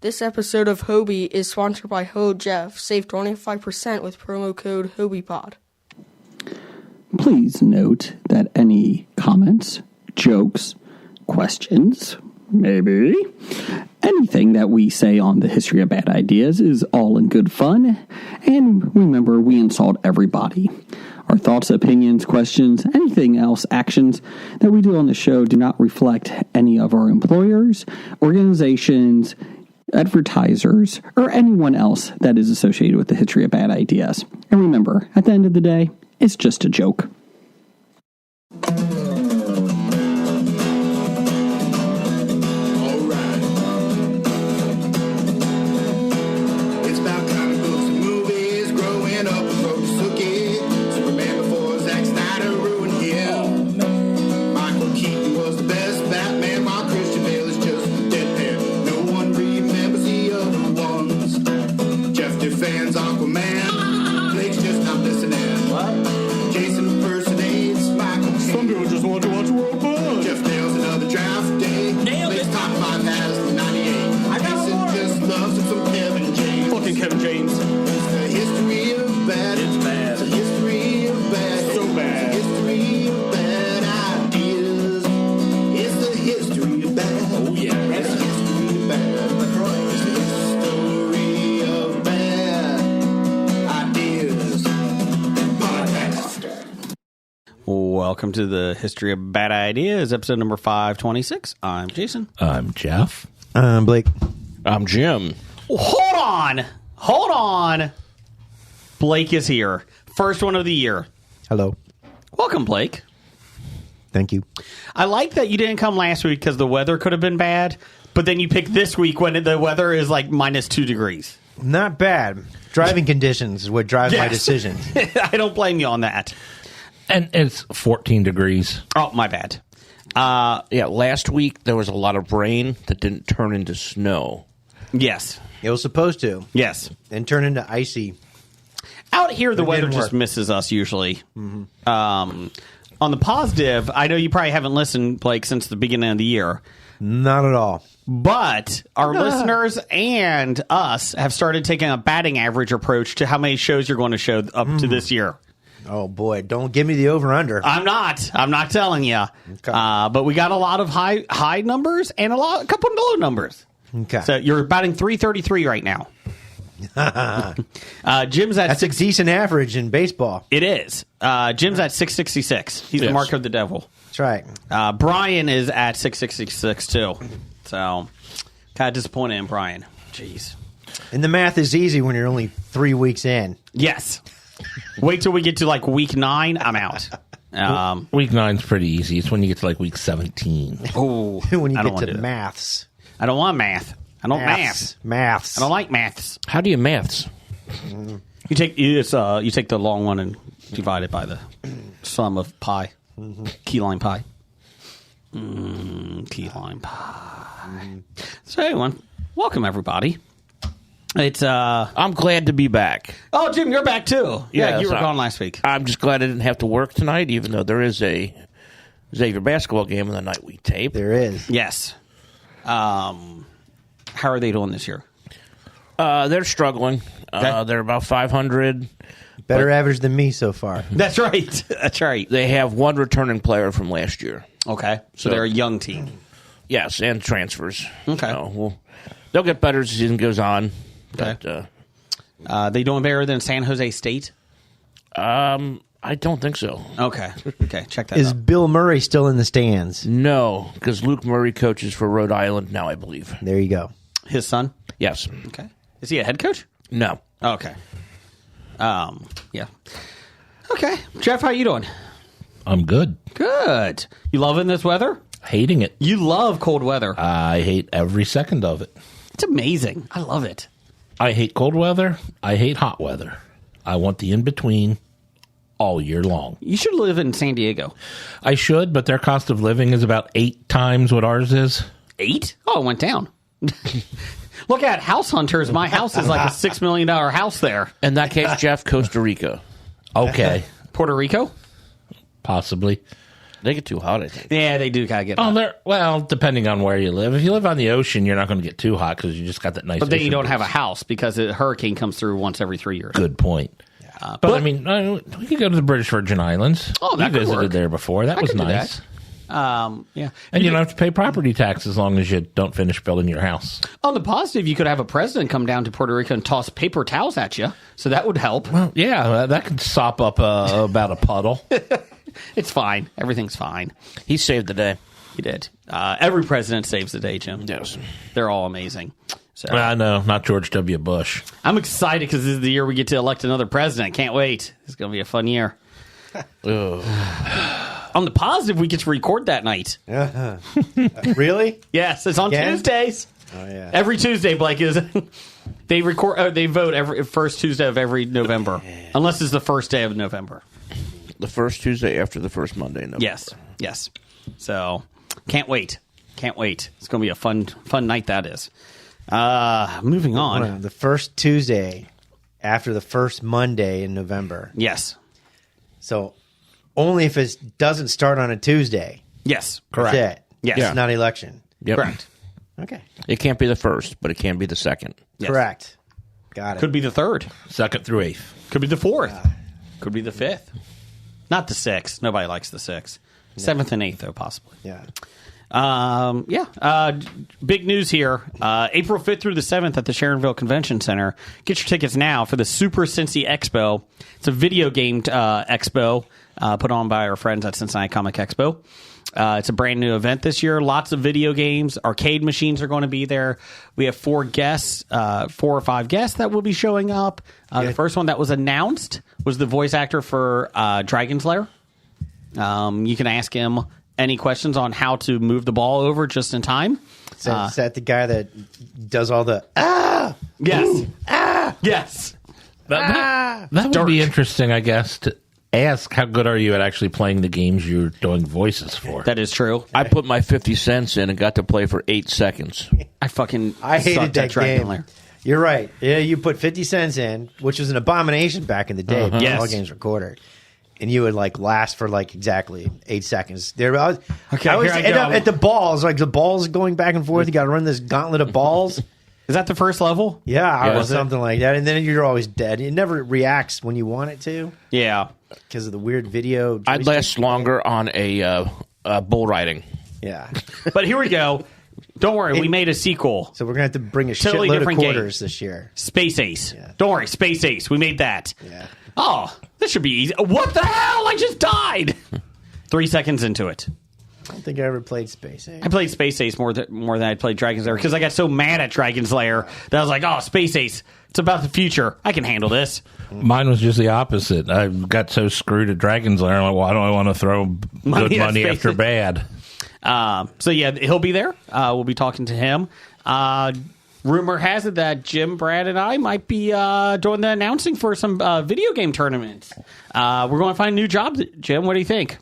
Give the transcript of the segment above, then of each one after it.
This episode of Hobie is sponsored by Ho Jeff. Save 25% with promo code HobiePod. Please note that any comments, jokes, questions, maybe anything that we say on the History of Bad Ideas is all in good fun. And remember, we insult everybody. Our thoughts, opinions, questions, anything else, actions that we do on the show do not reflect any of our employers, organizations, advertisers, or anyone else that is associated with the History of Bad Ideas. And remember, at the end of the day, it's just a joke. Welcome to the History of Bad Ideas, episode number 526. I'm Jason. I'm Jeff. I'm Blake. I'm Jim. Hold on. Blake is here. First one of the year. Hello. Welcome, Blake. Thank you. I like that you didn't come last week because the weather could have been bad, but then you picked this week when the weather is like minus 2 degrees. Not bad. Driving conditions is what drives my decisions. I don't blame you on that. And it's 14 degrees. Oh, my bad. Yeah, last week there was a lot of rain that didn't turn into snow. Yes. It was supposed to. Yes. And turn into icy. Out here, the weather didn't just work. misses us usually. Mm-hmm. On the positive, I know you probably haven't listened, Blake, since the beginning of the year. Not at all. But our listeners and us have started taking a batting average approach to how many shows you're going to show up to this year. Oh, boy. Don't give me the over-under. I'm not telling you. Okay. But we got a lot of high numbers and a couple of low numbers. Okay. So you're batting 333 right now. Jim's at That's a decent average in baseball. It is. Jim's at 666. He's the mark of the devil. That's right. Brian is at 666 too. So kind of disappointed in Brian. Jeez. And the math is easy when you're only 3 weeks in. Yes. Wait till we get to like week 9. I'm out. Week 9's pretty easy. It's when you get to like week 17. Oh, when you I don't get wanna to do that. maths. I don't want math. I don't math. Maths. I don't like maths. How do you maths? You take you take the long one and divide it by the sum of pi. Key lime pi. Key lime pi. So everyone, welcome everybody. It's I'm glad to be back. Oh, Jim, you're back too. Yeah, Yes, you were gone last week. I'm just glad I didn't have to work tonight, even though there is a Xavier basketball game on the night we tape. There is. Yes. How are they doing this year? They're struggling. Okay. They're about 500. Better average than me so far. That's right. That's right. They have one returning player from last year. Okay. So they're a young team. Yes, and transfers. Okay. So they'll get better as the season goes on. Okay. But, They doing better than San Jose State? I don't think so. Okay. Okay. Check that Is out. Bill Murray still in the stands? No, because Luke Murray coaches for Rhode Island now, I believe. There you go. His son? Yes. Okay. Is he a head coach? No. Oh, okay. Yeah. Okay. Jeff, how you doing? I'm good. Good. You loving this weather? Hating it. You love cold weather. I hate every second of it. It's amazing. I love it. I hate cold weather. I hate hot weather. I want the in-between all year long. You should live in San Diego. I should, but their cost of living is about 8 times what ours is. 8? Oh, it went down. Look at House Hunters. My house is like a $6 million house there. In that case, Jeff, Costa Rica. Okay. Puerto Rico? Possibly. They get too hot, I think. Yeah, they do kind of get hot. Well, depending on where you live. If you live on the ocean, you're not going to get too hot because you just got that nice. But then you ocean don't have a breeze. house because a hurricane comes through once every 3 years. Good point. But I mean, we could go to the British Virgin Islands. Oh, that we could visited work. there before. That I was could do nice. Yeah. And you don't have to pay property tax as long as you don't finish building your house. On the positive, you could have a president come down to Puerto Rico and toss paper towels at you. So that would help. Well, yeah, that could sop up about a puddle. It's fine. Everything's fine. He saved the day. He did. Every president saves the day, Jim. Yes. They're all amazing. So I know, not George W. Bush. I'm excited because this is the year we get to elect another president. Can't wait. It's going to be a fun year. On the positive, we get to record that night. Really? Yes, it's on Again? Tuesdays. Oh, yeah. Every Tuesday, Blake is. They record. They vote every first Tuesday of every November, unless it's the first day of November. The first Tuesday after the first Monday in November. Yes. So can't wait. It's going to be a fun night. That is. Moving on. The first Tuesday after the first Monday in November. Yes. So only if it doesn't start on a Tuesday. Yes. Correct. Correct. Yes. Yes. It's not election. Yep. Correct. Okay. It can't be the first, but it can be the second. Yes. Correct. Got it. Could be the third. Second through eighth. Could be the fourth. Could be the fifth. Not the sixth. Nobody likes the sixth. Seventh and eighth, though, possibly. Yeah. Big news here. April 5th through the 7th at the Sharonville Convention Center. Get your tickets now for the Super Cincy Expo. It's a video game expo put on by our friends at Cincinnati Comic Expo. It's a brand new event this year. Lots of video games. Arcade machines are going to be there. We have 4 or 5 guests that will be showing up. The first one that was announced was the voice actor for Dragon's Lair. You can ask him any questions on how to move the ball over just in time. Is that the guy that does all the Yes. Yes. That would be interesting, I guess, to ask how good are you at actually playing the games you're doing voices for. That is true. I put my 50 cents in and got to play for 8 seconds. I hated sucked at that Dragon game. Lair. You're right. Yeah, you put 50 cents in, which was an abomination back in the day. Yes. All games recorder. And you would last for exactly 8 seconds. I always here I end go. up at the balls, the balls going back and forth. You got to run this gauntlet of balls. Is that the first level? Yeah, or was it? something like that. And then you're always dead. It never reacts when you want it to Yeah. because of the weird video. I'd joystick. last longer on a bull riding. Yeah. But here we go. Don't worry, we made a sequel. So we're going to have to bring a Totally shitload of different quarters game. this year. Space Ace. Yeah. Don't worry, Space Ace. We made that. Yeah. Oh, this should be easy. What the hell? I just died. 3 seconds into it. I don't think I ever played Space Ace. I played Space Ace more than I played Dragon's Lair because I got so mad at Dragon's Lair that I was like, oh, Space Ace. It's about the future. I can handle this. Mine was just the opposite. I got so screwed at Dragon's Lair. I'm like, why do I want to throw good Money at money Space after Ace. bad? So, yeah, he'll be there. We'll be talking to him. Rumor has it that Jim, Brad, and I might be doing the announcing for some video game tournaments. We're going to find a new job, Jim. What do you think?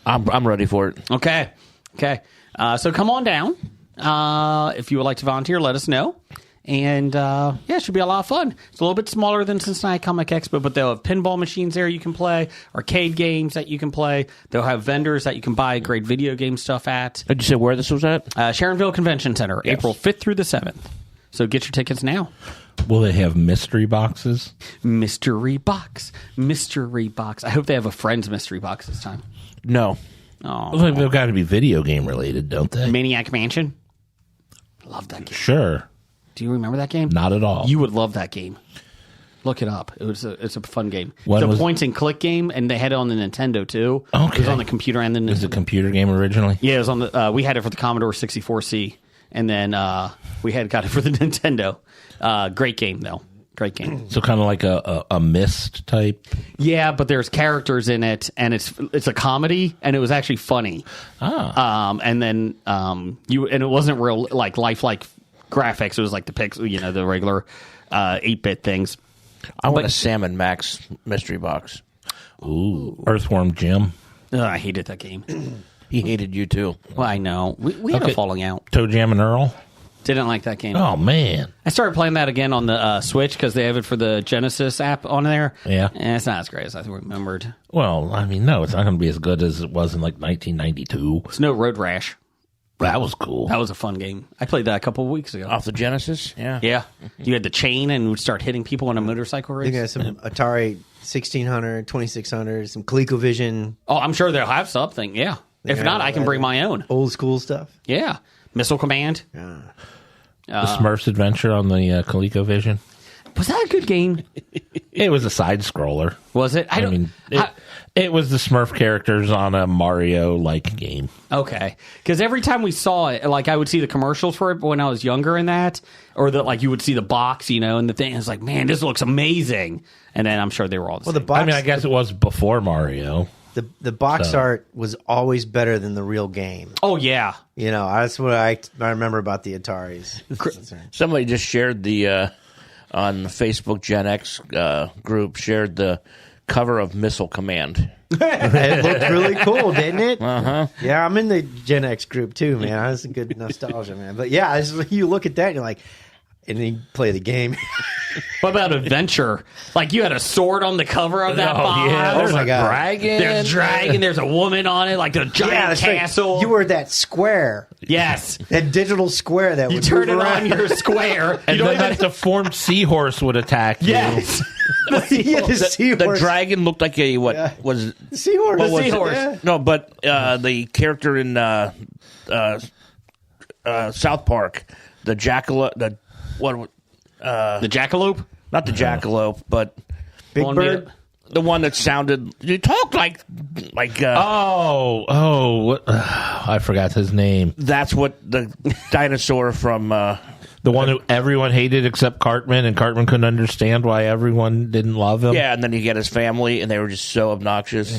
I'm ready for it. Okay. So come on down. If you would like to volunteer, let us know. And it should be a lot of fun. It's a little bit smaller than Cincinnati Comic Expo, but they'll have pinball machines there you can play, arcade games that you can play. They'll have vendors that you can buy great video game stuff at. Did you say where this was at? Sharonville Convention Center, Yes. April 5th through the 7th. So get your tickets now. Will they have mystery boxes? Mystery box. I hope they have a Friends mystery box this time. No. Oh, Well, they've got to be video game related, don't they? Maniac Mansion. Love that game. Sure. Do you remember that game? Not at all. You would love that game. Look it up. It's a fun game. When It's a was- point and click game, and they had it on the Nintendo too. It was Okay. on the computer and the Is it a computer game originally? yeah. It was on the. We had it for the Commodore 64C, and then we got it for the Nintendo. Great game though. Great game. So kind of like a Myst type. Yeah, but there's characters in it, and it's a comedy, and it was actually funny. And then and it wasn't real lifelike graphics. It was like the pixel, the regular 8-bit things. I want a Sam and Max mystery box. Ooh. Earthworm Jim. I hated that game. He hated you too. Well, I know we had a falling out. Toe Jam and Earl. Didn't like that game. Oh, man. I started playing that again on the Switch because they have it for the Genesis app on there. Yeah. And it's not as great as I remembered. Well, I mean, no, it's not going to be as good as it was in like 1992. It's no Road Rash. That was cool. That was a fun game. I played that a couple of weeks ago. Off the Genesis? Yeah. Yeah. You had the chain and would start hitting people on a motorcycle race. You got some Atari 1600, 2600, some ColecoVision, Oh, I'm sure they'll have something. Yeah. If Yeah, not, I can bring my own. old school stuff. Yeah. Missile Command. The Smurfs Adventure on the ColecoVision. Was that a good game? It was a side scroller. Was it? I mean, it was the Smurf characters on a Mario-like game. Okay, because every time we saw it, like I would see the commercials for it when I was younger in that, or that like you would see the box, and the thing. It's like, man, this looks amazing. And then I'm sure they were all the same. The box, I mean, I guess it was before Mario. the box art was always better than the real game. Oh yeah, That's what I remember about the Ataris. Somebody just shared the on the Facebook Gen X group, shared the cover of Missile Command. It looked really cool, didn't it? Uh-huh. Yeah, I'm in the Gen X group too, man. That's a good nostalgia, man. But yeah, you look at that and you're like, and then you play the game. What about Adventure? Like you had a sword on the cover of that box. Yeah, there's my a God. dragon. There's a dragon. There's a woman on it, like the giant that's right. castle. You were that square, yes. that digital square that You would turn it move on around. your square. You And don't then even. that deformed seahorse would attack you. Yes. Yeah, the The seahorse. dragon looked like a Yeah. was Seahorse. what was it? seahorse. Yeah. No, but the character in South Park, the jackalope, the jackalope. not the jackalope, but Big One Bird. minute. the one that sounded. You talk like What, I forgot his name. that's what the dinosaur from. The one who everyone hated except Cartman, and Cartman couldn't understand why everyone didn't love him. Yeah, and then he got his family, and they were just so obnoxious.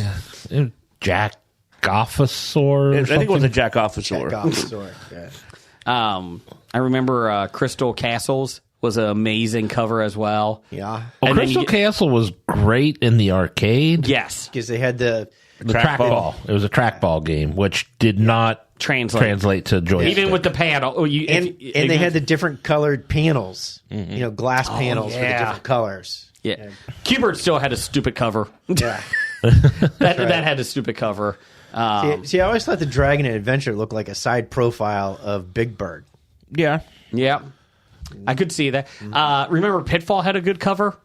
Jack Gophosaur. I think it was a Jack Officer. Gophosaur, yeah. I remember Crystal Castles was an amazing cover as well. Yeah, And then Crystal you- Castle was great in the arcade. Yes. because they had the Trackball. It was a trackball game, which did not Translate. to joystick. Even with the pad. and they had the different colored panels. Glass panels for the yeah. different colors. Yeah. Qbert still had a stupid cover. Yeah. that had a stupid cover. See, I always thought the Dragon Adventure looked like a side profile of Big Bird. Yeah. Yeah. I could see that. Remember Pitfall had a good cover?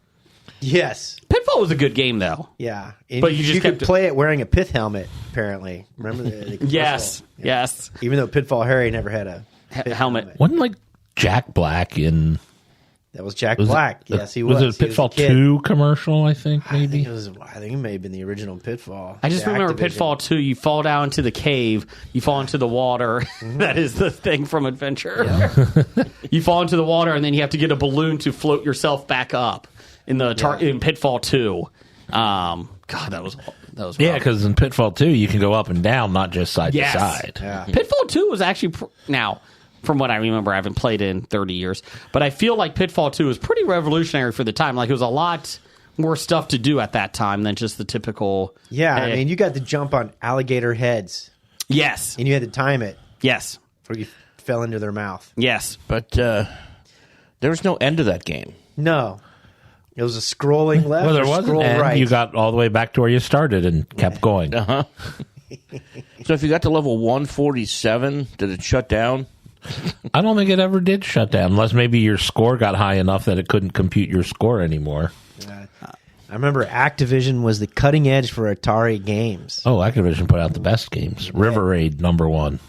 Yes. Pitfall was a good game, though. Yeah. And But you just could kept- play it wearing a pith helmet, apparently. Remember the commercial? Yes. Yeah. Yes. Even though Pitfall Harry never had a pith Helmet. Wasn't like Jack Black in. That was Jack Was Black. It, Yes, he was. Was it a He was Pitfall kid. 2 commercial, I think, maybe? I think it may have been the original Pitfall. I just The remember Activision. Pitfall 2, you fall down into the cave, you fall into the water. That is the thing from Adventure. You fall into the water, and then you have to get a balloon to float yourself back up in in Pitfall 2. God, that was Yeah, rough. because in Pitfall 2, you can go up and down, not just side Yes. to side. Yeah. Pitfall 2 was actually now, from what I remember, I haven't played it in 30 years, but I feel like Pitfall 2 was pretty revolutionary for the time. Like, it was a lot more stuff to do at that time than just the typical. Yeah, I mean, you got to jump on alligator heads, Yes. and you had to time it Yes. before you fell into their mouth. Yes. But there was no end to that game. No. It was a scrolling left Well, there or wasn't, scroll and right. you got all the way back to where you started and kept going. So if you got to level 147, did it shut down? I don't think it ever did shut down, unless maybe your score got high enough that it couldn't compute your score anymore. I remember Activision was the cutting edge for Atari games. Oh, Activision put out the best games. River Raid, #1.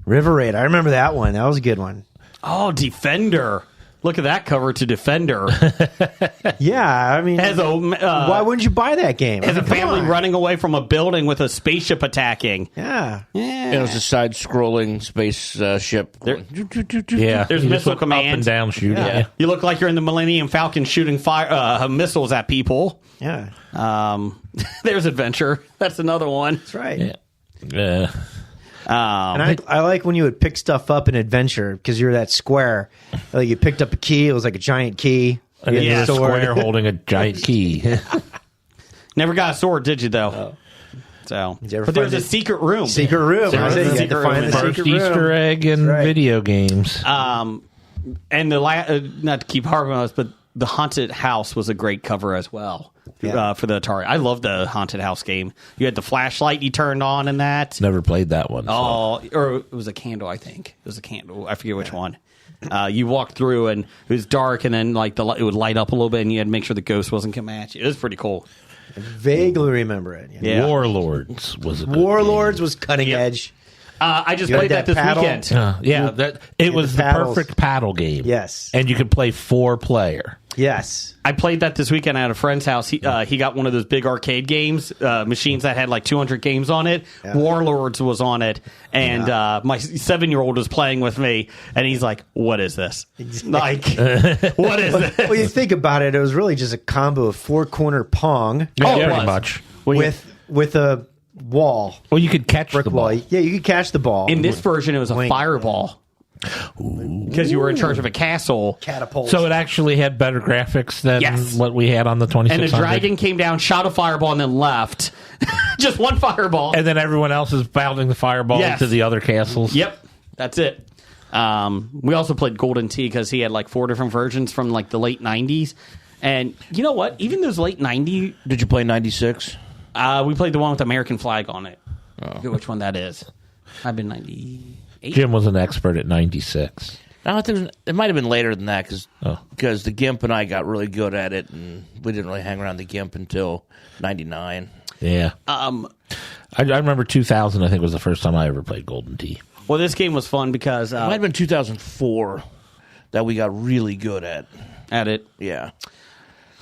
River Raid, I remember that one. That was a good one. Oh, Defender. Look at that cover to Defender. Yeah, I mean, Has a why wouldn't you buy that game? has I a mean, come family on. running away from a building with a spaceship attacking. Yeah. It was a side-scrolling space ship. Yeah, There's you just missile went command. up and down shooting. Yeah. You look like you're in the Millennium Falcon shooting fire missiles at people. Yeah. There's Adventure. That's another one. That's right. Yeah. And I like when you would pick stuff up in Adventure because you're that square. Like you picked up a key. It was like a giant key. And then You you're had a a sword. square holding a giant key. Never got a sword, did you, though? So, Did you ever but there's find a it? secret room. Secret room. I said you had Secret to find room. the First secret room. Easter egg in That's right. video games. And not to keep harping on this, but the Haunted House was a great cover as well for the Atari. I love the Haunted House game. You had the flashlight you turned on in that. Never played that one. Oh, or it was a candle, I think. It was a candle. I forget which one. You walked through and it was dark, and then like it would light up a little bit, and you had to make sure the ghost wasn't coming at you. It was pretty cool. I vaguely remember it. You know? Yeah. Warlords was a good Warlords game. was cutting edge. I just You played had that this paddle? weekend. It was the paddles. perfect paddle game. Yes. And you could play 4-player. Yes. I played that this weekend at a friend's house. He got one of those big arcade games, machines that had like 200 games on it. Yeah. Warlords was on it, and my 7-year-old was playing with me, and he's like, "What is this? Like, what is this?" Well, you think about it, it was really just a combo of four-corner Pong Oh, it pretty was. much. with a wall. Well, you could catch Brick the ball. wall. Yeah, you could catch the ball. In this version, it was a Wing. fireball because you were in charge of a castle. Catapult. So it actually had better graphics than Yes. what we had on the 2600. And the dragon came down, shot a fireball, and then left. Just one fireball. And then everyone else is bouncing the fireball Yes. to the other castles. Yep, that's it. We also played Golden Tee because he had like 4 different versions from like the late 90s. And you know what? Even those late 90s, Did you play 96? we played the one with the American flag on it. I forget which one that is. I've been 98. Jim was an expert at 96. No, I think it might have been later than that Oh. because the GIMP and I got really good at it, and we didn't really hang around the GIMP until 99. Yeah. I remember 2000, I think, was the first time I ever played Golden Tee. Well, this game was fun because It might have been 2004 that we got really good at. at it. Yeah.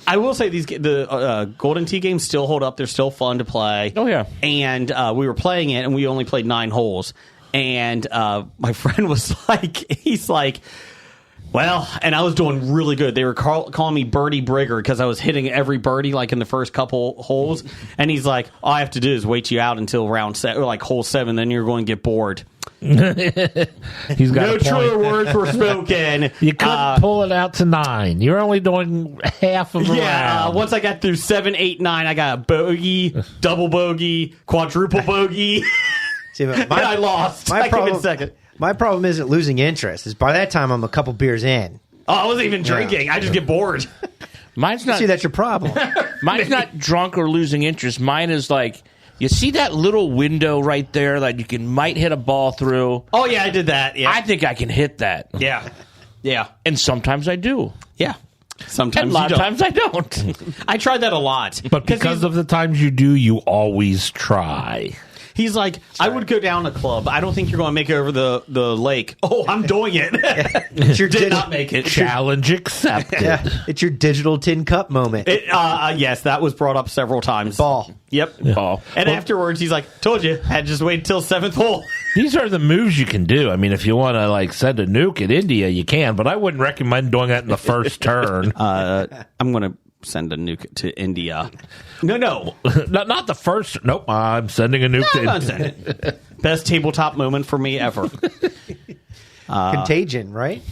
I will say the Golden Tee games still hold up. They're still fun to play. Oh, yeah. And we were playing it, and we only played 9 holes. And my friend was like, he's like, well, and I was doing really good. They were calling me Birdie Brigger because I was hitting every birdie like in the first couple holes. And he's like, all I have to do is wait you out until round 7, or like hole 7, then you're going to get bored. He's got No a point. truer words were spoken. You couldn't pull it out to 9. You're only doing half of the Yeah, round. once I got through 7, 8, 9, I got a bogey, double bogey, quadruple bogey. See, And I lost. I came in second. My problem isn't losing interest. Is by that time I'm a couple beers in. Oh, I wasn't even drinking. I just get bored. Mine's not. See, that's your problem. Mine's not drunk or losing interest. Mine is like, you see that little window right there that you might hit a ball through? Oh, yeah, I did that. Yeah. I think I can hit that. Yeah. Yeah. And sometimes I do. Yeah. Sometimes And a lot you of don't. times I don't. I tried that a lot. But because of the times you do, you always try. He's like, I would go down a club. I don't think you're going to make it over the lake. Oh, I'm doing it. It's your Did not make it. Challenge accepted. Yeah, it's your digital tin cup moment. Yes, that was brought up several times. Ball. Yep. Ball. And afterwards, he's like, told you, had to just wait till 7th hole. These are the moves you can do. I mean, if you want to like send a nuke at India, you can, but I wouldn't recommend doing that in the first turn. I'm going to send a nuke to India. No. not the first. Nope, I'm sending a nuke to I'm not India. sending it. Best tabletop moment for me ever. Contagion, right?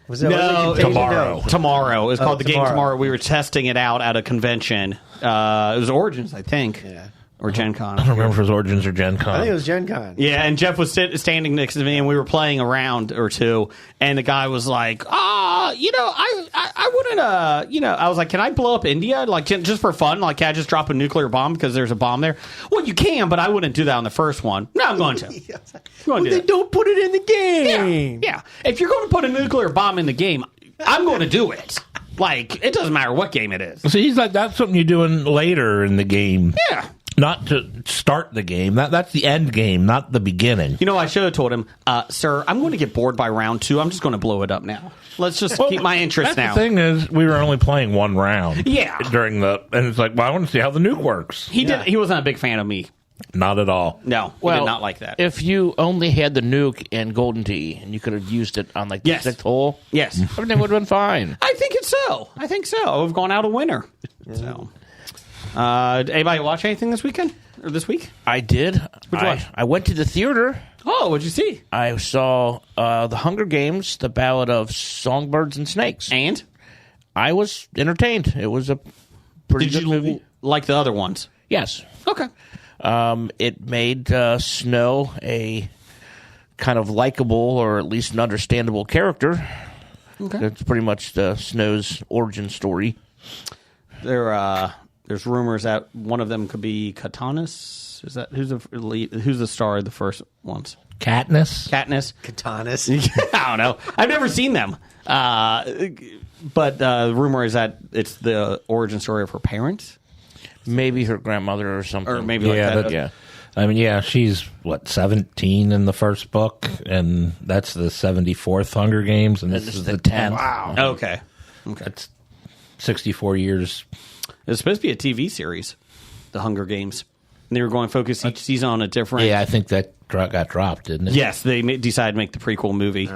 Was that No, was it Contagion? tomorrow. No. Tomorrow. It was called the game tomorrow. tomorrow. We were testing it out at a convention. It was Origins, I think. Yeah. Or Gen Con. I don't remember if it was Origins or Gen Con. I think it was Gen Con. Yeah, and Jeff was standing next to me, and we were playing a round or two, and the guy was like, I wouldn't, I was like, can I blow up India? Like, just for fun? Like, can I just drop a nuclear bomb because there's a bomb there? Well, you can, but I wouldn't do that on the first one. No, I'm going to. I'm going to do They that. don't put it in the game. Yeah. If you're going to put a nuclear bomb in the game, I'm going to do it. Like, it doesn't matter what game it is. So he's like, that's something you're doing later in the game. Yeah. Not to start the game. That's the end game, not the beginning. You know, I should have told him, sir, I'm going to get bored by round 2. I'm just going to blow it up now. Let's just keep my interest now. The thing is, we were only playing one round. Yeah. And it's like, well, I want to see how the nuke works. He wasn't a big fan of me. Not at all. No, he did not like that. If you only had the nuke and Golden Tee and you could have used it on like the Yes. 6th hole, Yes. everything would have been fine. I think it's so. We've gone out a winner. So, anybody watch anything this weekend or this week? I did. What'd you watch? I went to the theater. Oh, what'd you see? I saw The Hunger Games, The Ballad of Songbirds and Snakes. And I was entertained. It was a pretty did good you movie. like the other ones? Yes. Okay. It made Snow a kind of likable or at least an understandable character. Okay. That's pretty much the Snow's origin story. There's rumors that one of them could be Katniss. Is that who's the star of the first ones? Katniss. Katanas. I don't know. I've never seen them. But the rumor is that it's the origin story of her parents. Maybe her grandmother or something. Or maybe like that. Yeah. I mean, yeah, she's 17 in the first book, and that's the 74th Hunger Games, and this is the 10th. Wow. Okay. That's 64 years. It's supposed to be a TV series, The Hunger Games. And they were going to focus each season on a different... Yeah, I think that got dropped, didn't it? Yes, they decided to make the prequel movie.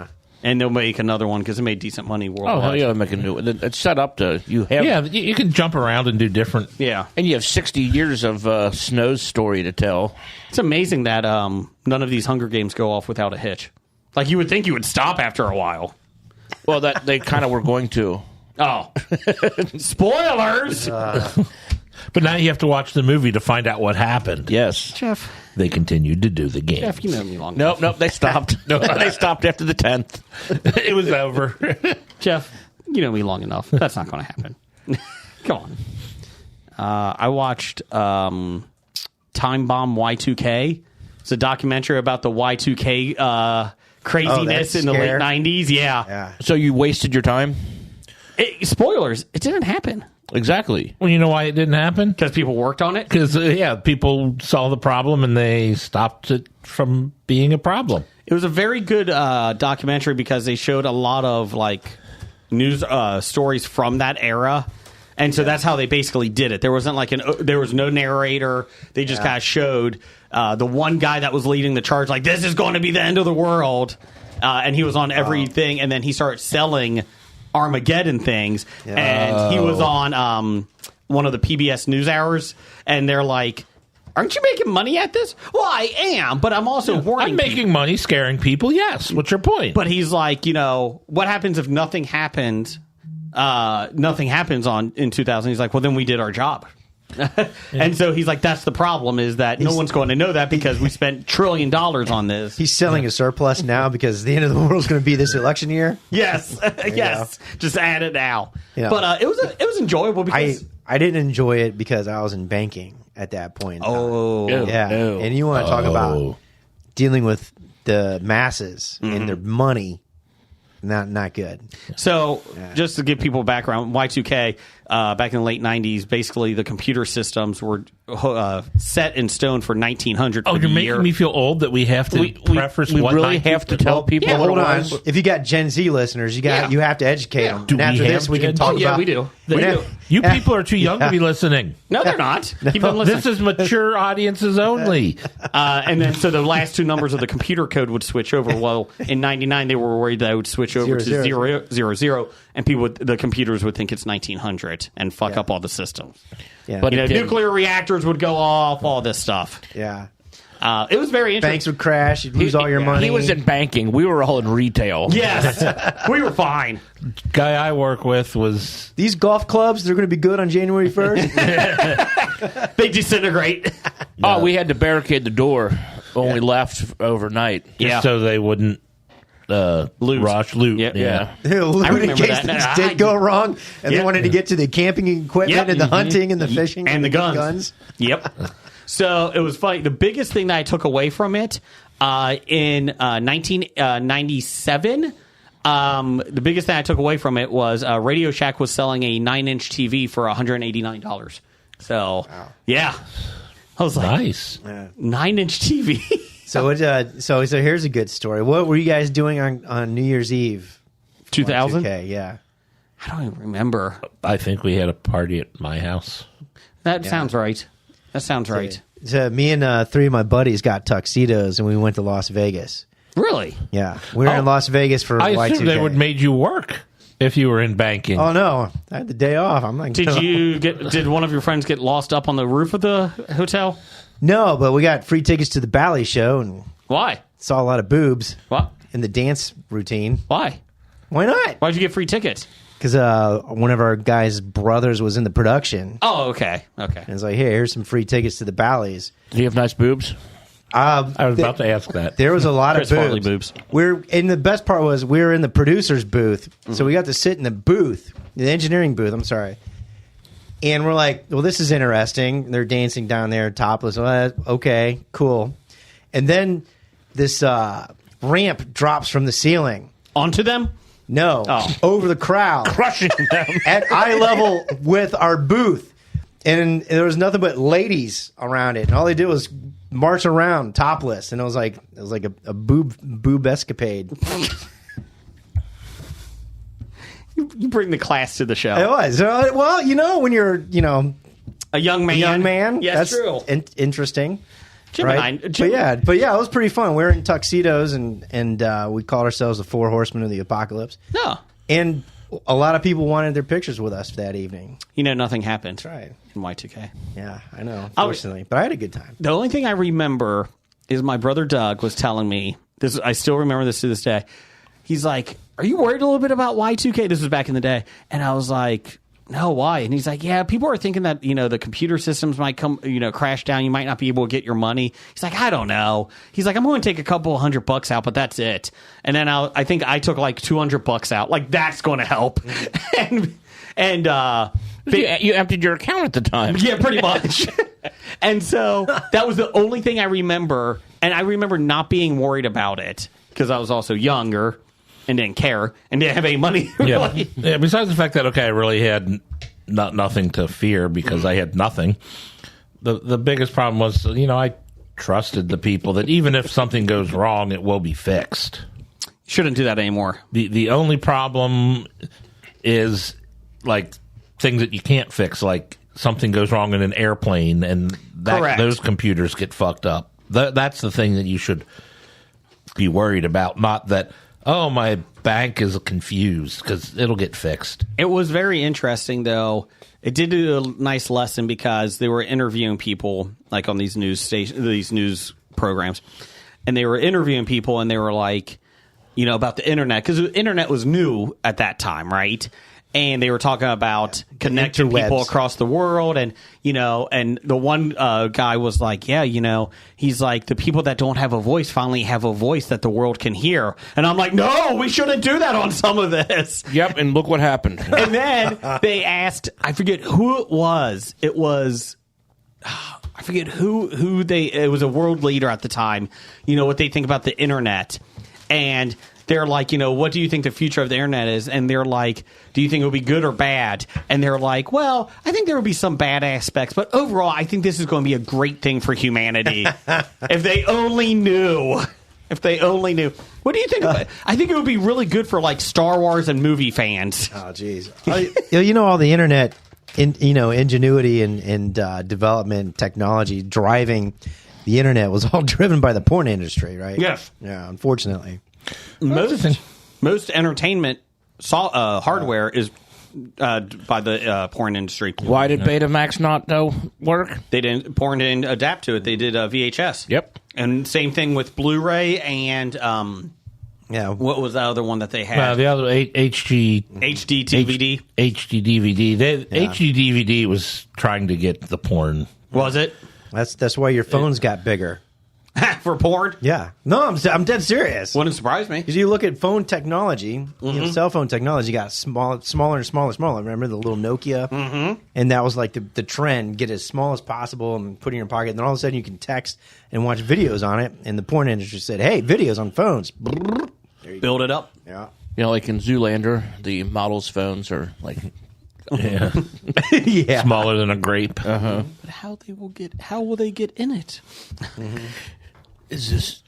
And they'll make another one because it made decent money worldwide. Oh, hell yeah, make a new one. It's set up to... You have... Yeah, you can jump around and do different... Yeah. And you have 60 years of Snow's story to tell. It's amazing that none of these Hunger Games go off without a hitch. Like, you would think you would stop after a while. Well, that they kind of were going to. Oh. Spoilers! But now you have to watch the movie to find out what happened. Yes. Jeff, They continued to do the game. you know me long enough. Nope, they stopped. They stopped after the 10th. It was over. Jeff, you know me long enough. That's not going to happen. Come on. I watched Time Bomb Y2K. It's a documentary about the Y2K craziness in the late 90s. Yeah. So you wasted your time? Spoilers, it didn't happen. Exactly. Well, you know why it didn't happen? Because people worked on it? Because, people saw the problem and they stopped it from being a problem. It was a very good documentary because they showed a lot of news stories from that era, and so that's how they basically did it. There wasn't there was no narrator. They just kind of showed the one guy that was leading the charge, like, this is going to be the end of the world, and he was on everything, and then he started selling Armageddon things, and he was on one of the PBS News Hours, and they're like, aren't you making money at this? Well, I am, but I'm also warning I'm making money scaring people, yes. What's your point? But he's like, what happens if nothing happens? Nothing happens in 2000. He's like, well, then we did our job. And so he's like, that's the problem, is that no one's going to know that because we spent $1 trillion on this. He's selling a surplus now because the end of the world is going to be this election year. Yes. Yes. Just add it now. Yeah. But it was enjoyable because I didn't enjoy it because I was in banking at that point. Oh. Yeah. Oh. And you want to talk about dealing with the masses and their money. Not good. So, just to give people background, Y2K, back in the late 90s, basically the computer systems were set in stone for 1900 Oh, for you're the making year. me feel old that we have to preface we what really 19 have to tell people Yeah, what Hold it on. was. If you got Gen Z listeners, you have to educate them. Do And after we this, have we can Gen talk Z? about. Yeah, we do. We do. You people are too young to be listening. No, they're not. Keep them listening. This is mature audiences only. And then, so the last two numbers of the computer code would switch over. Well, in 99, they were worried that it would switch over to 000, and the computers would think it's 1900 and fuck up all the systems. Yeah. But it didn't. Nuclear reactors would go off, all this stuff. Yeah. It was very interesting. Banks would crash. You'd lose all your money. He was in banking. We were all in retail. Yes, we were fine. Guy I work with was These golf clubs, they're going to be good on January 1st. They disintegrate. Oh, we had to barricade the door when we left overnight. Yeah. so they wouldn't rush loot. Yeah. In remember case that. things did go wrong, and they wanted to get to the camping equipment Yep. and the hunting and the fishing And the guns. Yep. So it was funny. The biggest thing that I took away from it in 1997, the biggest thing I took away from it was Radio Shack was selling a 9-inch TV for $189. So, yeah. I was like, Nice. 9-inch TV. So here's a good story. What were you guys doing on New Year's Eve? 2000? Okay, yeah. I don't even remember. I think we had a party at my house. That sounds right. That sounds right. So me and 3 of my buddies got tuxedos and we went to Las Vegas. Really? Yeah, we were in Las Vegas for I Y2K. assume they would made you work if you were in banking. Oh no, I had the day off. I'm like, Did one of your friends get lost up on the roof of the hotel? No, but we got free tickets to the ballet show and Why? saw a lot of boobs What? in the dance routine. Why? Why not? Why'd you get free tickets? Because one of our guys' brothers was in the production. Oh, okay. Okay. And it's like, hey, here's some free tickets to the ballets. Do you have nice boobs? I was about to ask that. There was a lot of Partly boobs. boobs. And the best part was we were in the producer's booth, so we got to sit in the booth, the engineering booth. I'm sorry. And we're like, well, this is interesting. They're dancing down there topless. Well, okay, cool. And then this ramp drops from the ceiling. Onto them? No, over the crowd, Crushing them. at eye level with our booth. And there was nothing but ladies around it, and all they did was march around topless, and it was like a boob escapade. You bring the class to the show. It was well, when you're A young man. Yes, that's true. Interesting. Jim Right? and I. But yeah, it was pretty fun. We were in tuxedos, and we called ourselves the Four Horsemen of the Apocalypse. No. And a lot of people wanted their pictures with us that evening. Nothing happened. That's right. In Y2K. Yeah, I know. Unfortunately, but I had a good time. The only thing I remember is my brother Doug was telling me this. I still remember this to this day. He's like, "Are you worried a little bit about Y2K?" This was back in the day, and I was like, "No, why?" And he's like, "Yeah, people are thinking that the computer systems might come, crash down. You might not be able to get your money." He's like, "I don't know." He's like, "I'm going to take a couple $100 out, but that's it." And then I think I took like $200 out. Like that's going to help. and You emptied your account at the time. yeah, pretty much. And so that was the only thing I remember. And I remember not being worried about it because I was also younger and didn't care and didn't have any money. Really. Yeah. Besides the fact that, I really had nothing to fear because I had nothing. The biggest problem was, I trusted the people that even if something goes wrong, it will be fixed. Shouldn't do that anymore. The only problem is like things that you can't fix, like something goes wrong in an airplane and Correct. those computers get fucked up. That's the thing that you should be worried about, not that, my bank is confused, because it'll get fixed. It was very interesting, though. It did do a nice lesson because they were interviewing people, like on these these news programs, and they were interviewing people, and they were like, about the internet, because the internet was new at that time, right? And they were talking about connecting people across the world. And, and the one guy was like, he's like, the people that don't have a voice finally have a voice that the world can hear. And I'm like, no, we shouldn't do that on some of this. Yep, and look what happened. And then they asked, I forget who it was. It was, I forget it was a world leader at the time, what they think about the internet. And they're like, what do you think the future of the internet is? And they're like, do you think it will be good or bad? And they're like, well, I think there will be some bad aspects, but overall, I think this is going to be a great thing for humanity. If they only knew. If they only knew. What do you think about it? I think it would be really good for like Star Wars and movie fans. Oh, jeez. All the internet, ingenuity and development technology driving the internet was all driven by the porn industry, right? Yes. Yeah, unfortunately. Most entertainment hardware is by the porn industry. Why did Betamax not work? Porn didn't adapt to it. They did VHS. Yep. And same thing with Blu-ray and what was the other one that they had? The other HD DVD. HD DVD. HD DVD was trying to get the porn. Was it? That's why your phones got bigger. For porn? Yeah. No, I'm dead serious. Wouldn't surprise me. Because you look at phone technology, cell phone technology got smaller and smaller. Remember the little Nokia? Mm-hmm. And that was like the trend, get as small as possible and put it in your pocket. And then all of a sudden you can text and watch videos on it. And the porn industry said, hey, videos on phones. Build it up. Yeah. Like in Zoolander, the models' phones are like... Yeah. Yeah. Smaller than a grape. But how will they get in it? Mm-hmm. Is this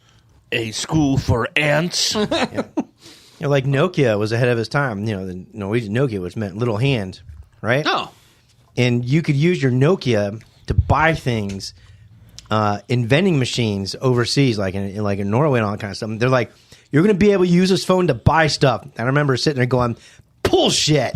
a school for ants? Like Nokia was ahead of his time. The Norwegian Nokia, which meant little hand, right? Oh. And you could use your Nokia to buy things in vending machines overseas, like in Norway and all that kind of stuff. They're like, you're going to be able to use this phone to buy stuff. And I remember sitting there going, bullshit.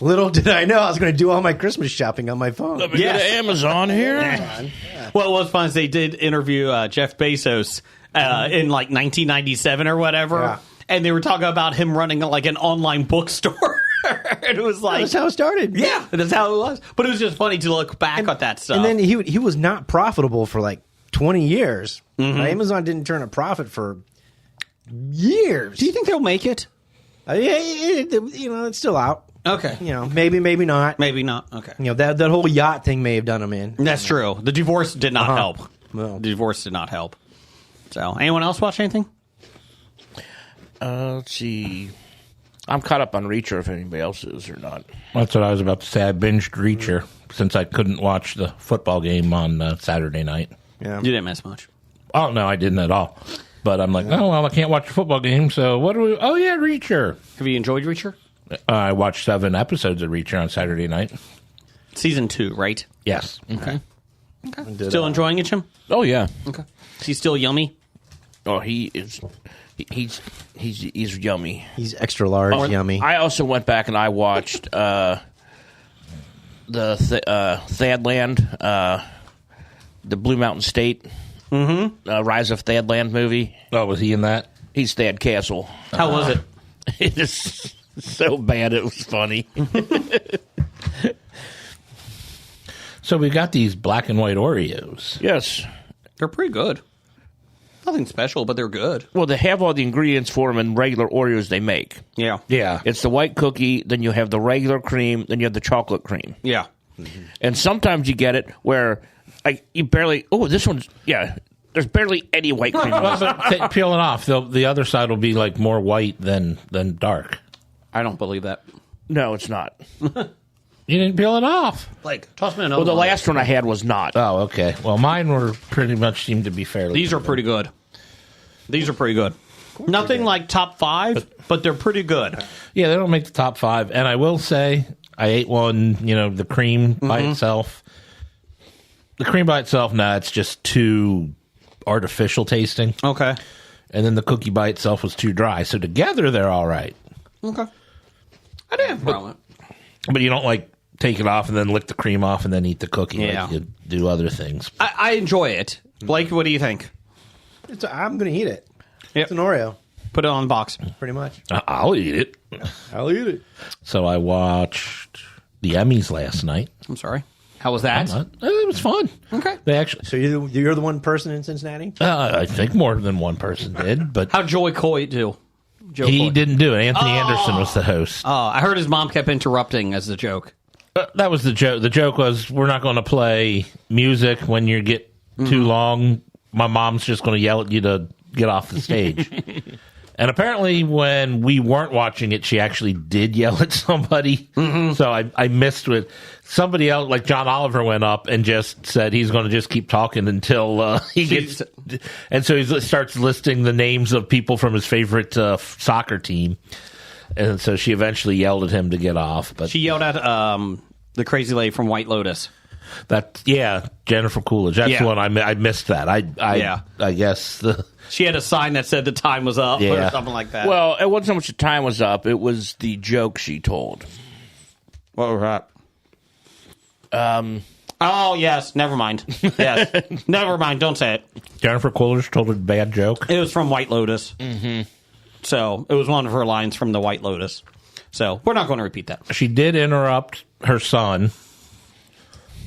Little did I know I was going to do all my Christmas shopping on my phone. Let me go to Amazon here. Well, what was fun is they did interview Jeff Bezos in like 1997 or whatever. Yeah. And they were talking about him running like an online bookstore. And it was like... That's how it started. Yeah, that's how it was. But it was just funny to look back at that stuff. And then he was not profitable for like 20 years. Amazon didn't turn a profit for years. Do you think they'll make it? It's still out. Okay. Maybe not. Maybe not. Okay. That whole yacht thing may have done them in. That's true. The divorce did not help. Well. The divorce did not help. So, anyone else watch anything? Let's see. I'm caught up on Reacher if anybody else is or not. That's what I was about to say. I binged Reacher since I couldn't watch the football game on Saturday night. Yeah. You didn't miss much. Oh, no, I didn't at all. But I'm like, oh, well, I can't watch the football game, so what do we... Oh, yeah, Reacher. Have you enjoyed Reacher? I watched 7 episodes of Reacher on Saturday night. Season 2, right? Yes. Okay. Still enjoying it, Jim? Oh, yeah. Okay. Is he still yummy? Oh, he is. He's yummy. He's extra large, yummy. I also went back and I watched the Thadland, the Blue Mountain State Rise of Thadland movie. Oh, was he in that? He's Thad Castle. How was it? It is so bad it was funny. So we got these black and white Oreos. Yes. They're pretty good. Nothing special, but they're good. Well, they have all the ingredients for them in regular Oreos they make. Yeah. Yeah. It's the white cookie, then you have the regular cream, then you have the chocolate cream. Yeah. And sometimes you get it where you barely... Oh, this one's... Yeah, there's barely any white cream. But peel it off. The other side will be like more white than dark. I don't believe that. No, it's not. You didn't peel it off. Like, toss me another Well, the one. last one I had was not. Oh, okay. Well, mine were pretty much seemed to be fairly. These are pretty good. These are pretty good. Nothing like top 5, but they're pretty good. Yeah, they don't make the top 5. And I will say, I ate one, the cream by itself. The cream by itself, it's just too artificial tasting. Okay. And then the cookie by itself was too dry. So together, they're all right. Okay. I didn't have a problem. But you don't take it off and then lick the cream off and then eat the cookie Yeah. like you do other things. I enjoy it. Blake, what do you think? I'm going to eat it. Yep. It's an Oreo, Put it on the box. pretty much. I'll eat it. I'll eat it. So I watched the Emmys last night. I'm sorry. How was that? It was fun. Okay. They actually, So you're the one person in Cincinnati? I think more than one person did, but How'd Joey Coy do? he didn't do it. Anthony Anderson was the host. I heard his mom kept interrupting as the joke. That was the joke. The joke was, we're not going to play music when you get too long. My mom's just going to yell at you to get off the stage. And apparently when we weren't watching it, she actually did yell at somebody. So I missed with somebody else, like John Oliver went up and just said he's going to just keep talking until he gets... And so he starts listing the names of people from his favorite soccer team. And so she eventually yelled at him to get off. But She yelled at the crazy lady from White Lotus. Jennifer Coolidge. That's the one I missed that. I guess She had a sign that said the time was up or something like that. Well, it wasn't so much the time was up. It was the joke she told. What was that? Oh, yes. Never mind. Yes. Never mind. Don't say it. Jennifer Coolidge told a bad joke. It was from White Lotus. Mm-hmm. So it was one of her lines from the White Lotus. So we're not going to repeat that. She did interrupt her son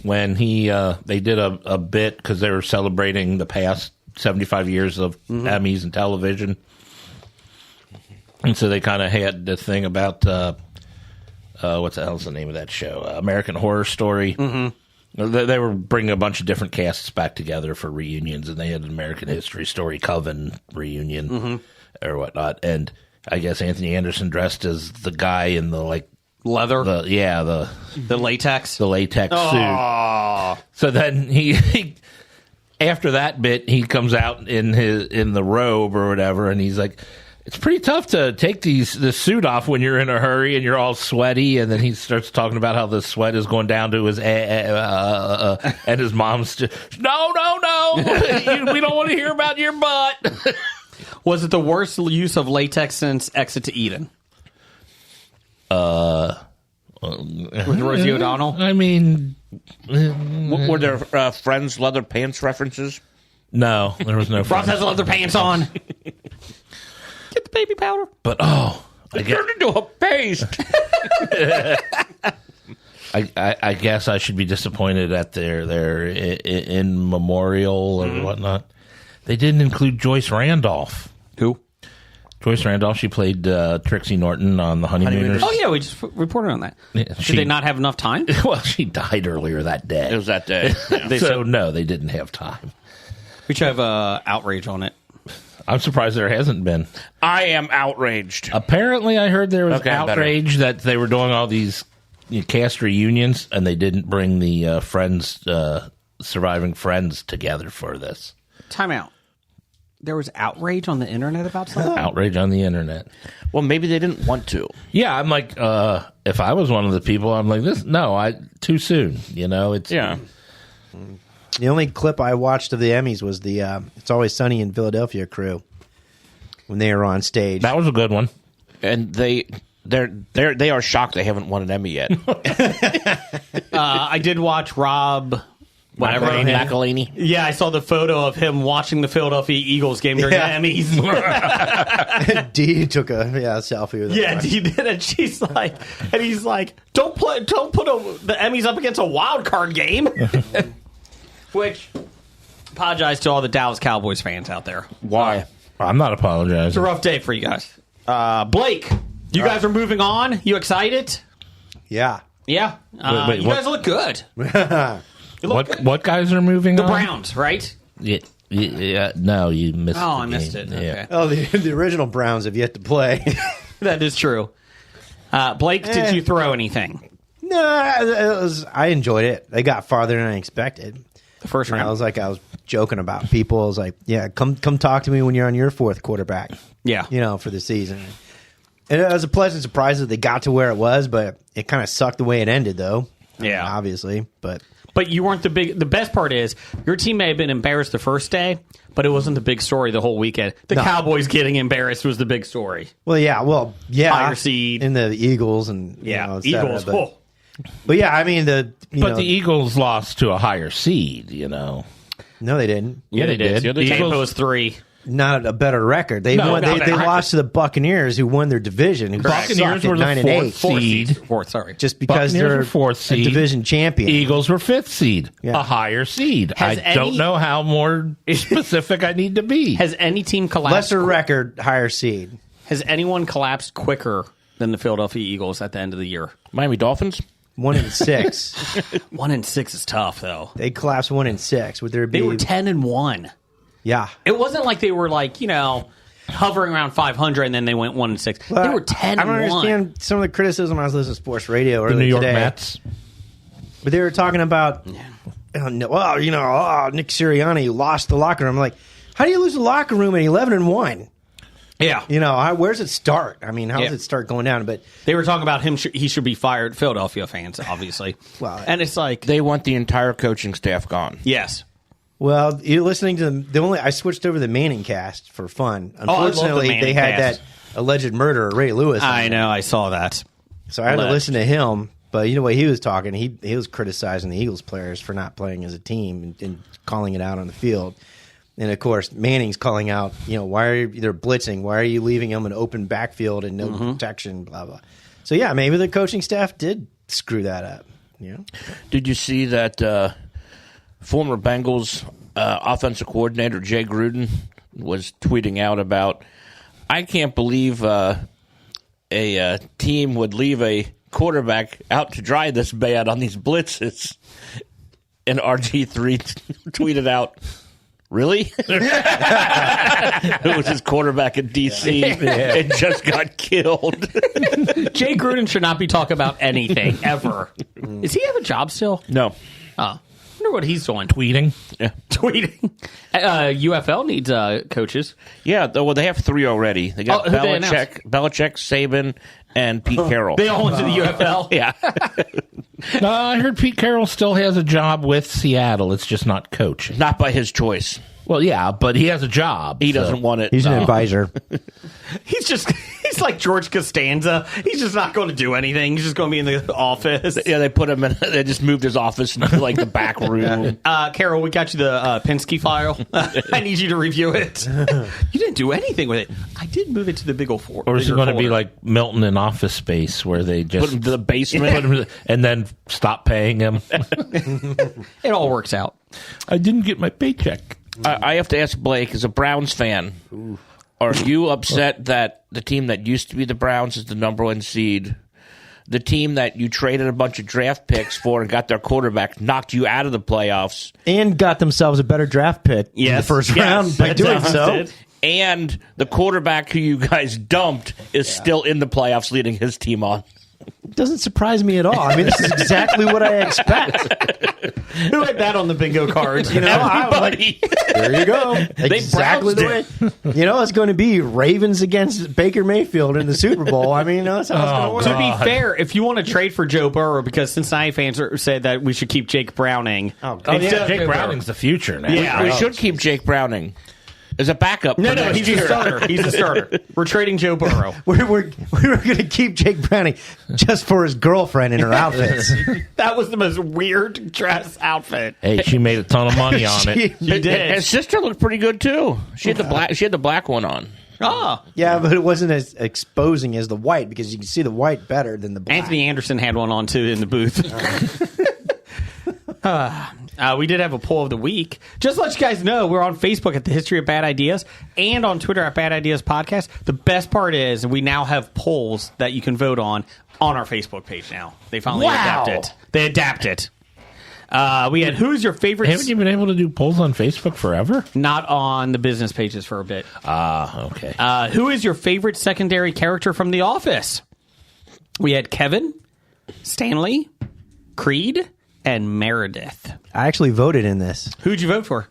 when they did a bit because they were celebrating the past 75 years of Emmys and television. And so they kind of had the thing about what the hell's the name of that show? American Horror Story. They were bringing a bunch of different casts back together for reunions, and they had an American History Story Coven reunion or whatnot. And I guess Anthony Anderson dressed as the guy in the Leather? the latex? the latex suit. So then he after that bit, he comes out in the robe or whatever, and he's like, it's pretty tough to take the suit off when you're in a hurry and you're all sweaty. And then he starts talking about how the sweat is going down to his and his mom's just, no, we don't want to hear about your butt. Was it the worst use of latex since Exit to Eden? With Rosie O'Donnell? I mean, Were there Friends leather pants references? no, there was no. Ross has leather pants on. Get the baby powder. But I get Turned into a paste. I guess I should be disappointed at their in memorial or whatnot. They didn't include Joyce Randolph. Who? Joyce Randolph. She played Trixie Norton on The Honeymooners. Oh, yeah, we just reported on that. Yeah, Did they not have enough time? Well, she died earlier that day. It was that day. Yeah. So, no, they didn't have time. We should have outrage on it. I'm surprised there hasn't been. I am outraged. Apparently, I heard there was Okay, outrage that they were doing all these cast reunions and they didn't bring the surviving friends together for this. Time out. There was outrage on the internet about something? Outrage on the internet. Well, maybe they didn't want to. Yeah, I'm like, if I was one of the people, I'm like, too soon. It's Yeah. The only clip I watched of the Emmys was the It's Always Sunny in Philadelphia crew when they were on stage. That was a good one. And they are shocked they haven't won an Emmy yet. I did watch Rob... Whatever. McElhaney. Yeah, I saw the photo of him watching the Philadelphia Eagles game during the Emmys. Dee took a selfie with her. Yeah, Dee did it. He's like, don't put the Emmys up against a wild card game. Which, apologize to all the Dallas Cowboys fans out there. Why? I'm not apologizing. It's a rough day for you guys. Blake, you guys are moving on. You excited? Yeah. Yeah. Wait, you guys look good. What guys are moving The on? Browns, right? Yeah, no, you missed Oh, the I missed game. it. Okay. Yeah. Oh, the original Browns have yet to play. That is true. Blake, did you throw anything? No, I enjoyed it. They got farther than I expected. The first round? I was joking about people. I was like, yeah, come talk to me when you're on your fourth quarterback. Yeah. For the season. And it was a pleasant surprise that they got to where it was, but it kind of sucked the way it ended, though. Yeah. Obviously, but you weren't the best part is your team may have been embarrassed the first day, but it wasn't the big story the whole weekend. The Cowboys getting embarrassed was the big story. Well, yeah. Higher seed. And the Eagles and, Yeah, et cetera, Eagles. But yeah, I mean, The Eagles lost to a higher seed, No, they didn't. Yeah, they did. The other Tampa Eagles- was 3. Not a better record. They No, won. not They better record. lost to the Buccaneers, who won their division. Who Buccaneers sucked at were the 9 and 8, Fourth, sorry. just because Buccaneers they're were fourth a seed. division champion. Eagles were fifth seed, Yeah. a higher seed. Has I don't know how more specific I need to be. Has any team collapsed? Lesser record, higher seed. Has anyone collapsed quicker than the Philadelphia Eagles at the end of the year? Miami Dolphins? 1-6. 1-6 is tough, though. They collapsed 1-6. Would there be? They were 10-1. Yeah. It wasn't like they were hovering around 500 and then they went 1-6. They were 10-1. I don't understand some of the criticism I was listening to sports radio The earlier New York today. Mets. But they were talking about, Nick Sirianni lost the locker room. I'm like, how do you lose the locker room at 11-1? Yeah. Where does it start? I mean, how does it start going down? But They were talking about him. He should be fired. Philadelphia fans, obviously. Well, and it's like, They want the entire coaching staff gone. yes. well, you're listening to I switched over to the Manning cast for fun. I love the Unfortunately, Manning they had cast. that alleged murderer, Ray Lewis. I know. I saw that. So I had to Alleged. listen to him. But you know what he was talking? He was criticizing the Eagles players for not playing as a team and calling it out on the field. And of course, Manning's calling out, why they're blitzing? Why are you leaving them an open backfield and no protection? Blah blah. So yeah, maybe the coaching staff did screw that up. Did you see that former Bengals offensive coordinator Jay Gruden was tweeting out about, I can't believe a team would leave a quarterback out to dry this bad on these blitzes. And RG3 tweeted out, really? It was his quarterback in D.C. and just got killed. Jay Gruden should not be talking about anything, ever. Does he have a job still? No. Oh. I wonder what he's doing. Tweeting. Yeah. Tweeting. UFL needs coaches. Yeah, well, they have 3 already. They got who'd they announce? Belichick, Saban, and Pete Carroll. They all went to the UFL. Yeah. I heard Pete Carroll still has a job with Seattle. It's just not coaching. Not by his choice. Well, yeah, but he has a job. He doesn't want it. He's an advisor. He's just He's like George Costanza. He's just not going to do anything. He's just going to be in the office. Yeah, they put him in. They just moved his office into like the back room. Carol, we got you the Penske file. I need you to review it. You didn't do anything with it. I did move it to the big old four. Or is it going to be like Milton in Office Space, where they just Put him to the basement. put him, and then stop paying him? It all works out. I didn't get my paycheck. I have to ask Blake, as a Browns fan, are you upset that the team that used to be the Browns is the number 1 seed? The team that you traded a bunch of draft picks for and got their quarterback knocked you out of the playoffs. And got themselves a better draft pick in the first round by doing so. And the quarterback who you guys dumped is still in the playoffs leading his team on. Doesn't surprise me at all. I mean, this is exactly what I expect. Who had that on the bingo cards? You know, Everybody. there you go. Exactly the way. You know, it's going to be Ravens against Baker Mayfield in the Super Bowl. I mean, that's how it's going to work. To be fair, if you want to trade for Joe Burrow, because Cincinnati fans said that we should keep Jake Browning. Jake Browning's the future now. Yeah. We should keep Jake Browning as a backup. No, for next he's year. a starter. He's a starter. We're trading Joe Burrow. We were going to keep Jake Browning just for his girlfriend in her outfits. That was the most weird dress outfit. Hey, she made a ton of money on it. You did. His sister looked pretty good too. She had the black. She had the black one on. Oh, Yeah, but it wasn't as exposing as the white because you can see the white better than the black. Anthony Anderson had one on too in the booth. We did have a poll of the week. Just to let you guys know, we're on Facebook at the History of Bad Ideas and on Twitter at Bad Ideas Podcast. The best part is we now have polls that you can vote on our Facebook page now. They finally adapted. They adapted. We had who's your favorite? Haven't you been able to do polls on Facebook forever? Not on the business pages for a bit. Okay. Who is your favorite secondary character from The Office? We had Kevin, Stanley, Creed, and Meredith. I actually voted in this. Who'd you vote for?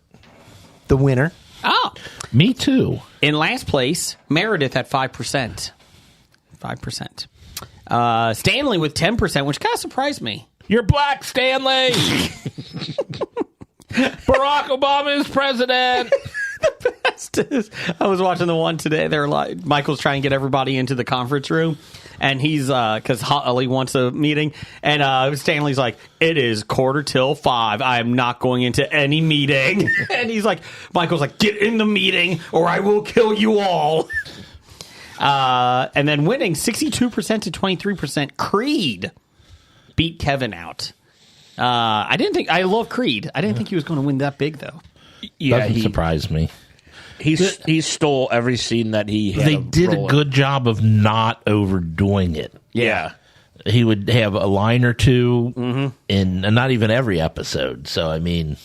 The winner. Oh, Me too. in last place, Meredith at 5%. 5%. Stanley with 10%, which kind of surprised me. You're black, Stanley. Barack Obama is president. I was watching the one today. They're like, Michael's trying to get everybody into the conference room, and he's because Holly wants a meeting, and Stanley's like, "It is 5:15. I am not going into any meeting." And he's like, Michael's like, "Get in the meeting, or I will kill you all." And then winning 62% to 23%. Creed beat Kevin out. I love Creed. I didn't think he was going to win that big though. Yeah, Doesn't surprise me. he stole every scene that he had. They did a good job of not overdoing it. Yeah. He would have a line or two in not even every episode. So, I mean,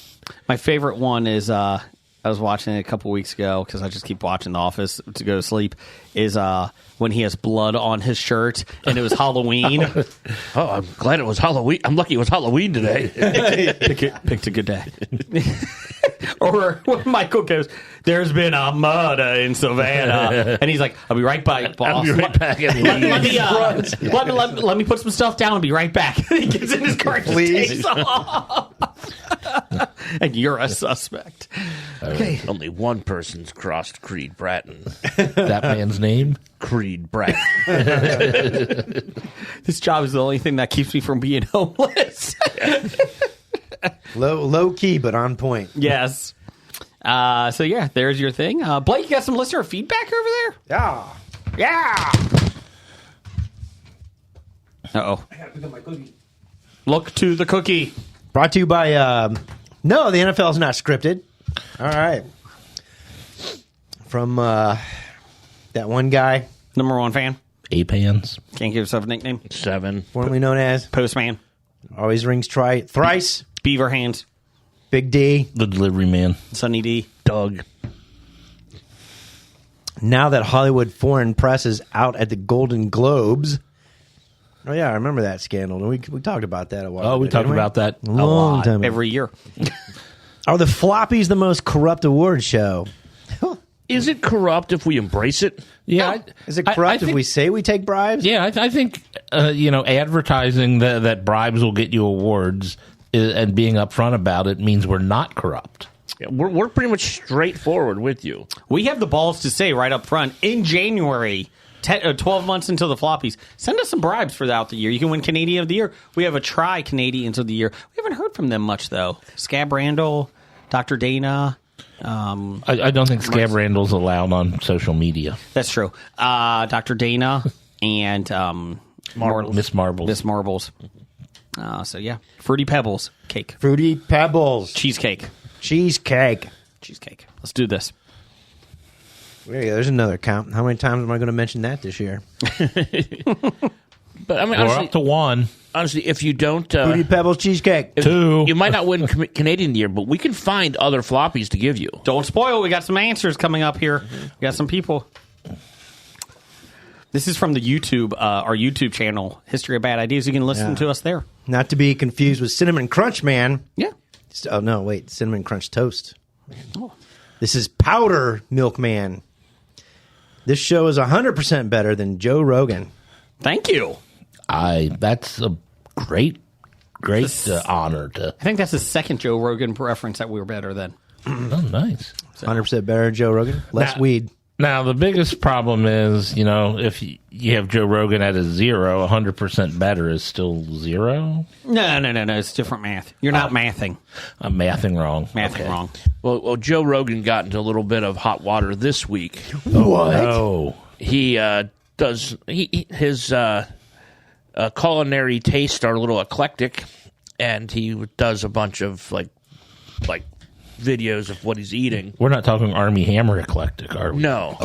My favorite one is I was watching it a couple weeks ago because I just keep watching The Office to go to sleep. Is when he has blood on his shirt and it was Halloween. Oh, I'm glad it was Halloween. I'm lucky it was Halloween today. Picked a good day. Or when Michael goes, "There's been a murder in Savannah," and he's like, "I'll be right back, boss. I'll be right back." Let me put some stuff down and be right back." He gets in his car and just takes off. And you're a suspect. Okay. Only one person's crossed Creed Bratton. that man's name? Creed Bratton. This job is the only thing that keeps me from being homeless. Low key, but on point. Yes. So yeah, there's your thing. Blake, you got some listener feedback over there? Yeah. Yeah. Uh-oh. I gotta pick up my cookie. Look to the cookie. Brought to you by, no, the NFL is not scripted. All right. From that one guy, Number one fan. A-Pans. Can't give yourself a nickname. 7. formerly known as, Postman. always rings thrice, Beaver Hands. Big D. The delivery man. Sunny D. Doug. Now that Hollywood Foreign Press is out at the Golden Globes. Oh, yeah, I remember that scandal. We talked about that a while ago. Oh, we talked didn't about that a long lot. time ago. Every year. Are the Floppies the most corrupt award show? Is it corrupt if we embrace it? Yeah. Is it corrupt if we say we take bribes? Yeah, I think, advertising that bribes will get you awards and being upfront about it means we're not corrupt. Yeah, we're pretty much straightforward with you. We have the balls to say right up front in January 12 months until the floppies. Send us some bribes throughout the year. You can win Canadian of the Year. We have a try Canadians of the Year. We haven't heard from them much, though. Scab Randall, Dr. Dana. I don't think Scab Randall's allowed on social media. That's true. Dr. Dana and Miss Marbles. Miss Marbles. So, yeah. Fruity Pebbles cake. Fruity Pebbles. Cheesecake. Cheesecake. Cheesecake. Let's do this. There you go. There's another count. How many times am I going to mention that this year? But I mean, We're up to one. honestly, if you don't, Fruity Pebbles cheesecake. Two. you might not win Canadian of the Year, but we can find other floppies to give you. Don't spoil. We got some answers coming up here. We got some people. This is from the YouTube, our YouTube channel, History of Bad Ideas. You can listen to us there. Not to be confused with Cinnamon Crunch Man. Yeah. Oh, no, wait. Cinnamon Crunch Toast. This is Powder Milkman. This show is 100% better than Joe Rogan. Thank you. That's a great honor to. I think that's the second Joe Rogan reference that we were better than. Oh, nice. 100% better than Joe Rogan. Less weed. Now, the biggest problem is, if you have Joe Rogan at a 0, 100% better is still 0? No. It's different math. You're not mathing. I'm mathing wrong. Mathing wrong. Well, Joe Rogan got into a little bit of hot water this week. What? No. He does his culinary tastes are a little eclectic, and he does a bunch of like videos of what he's eating. We're not talking Army Hammer eclectic, are we? No.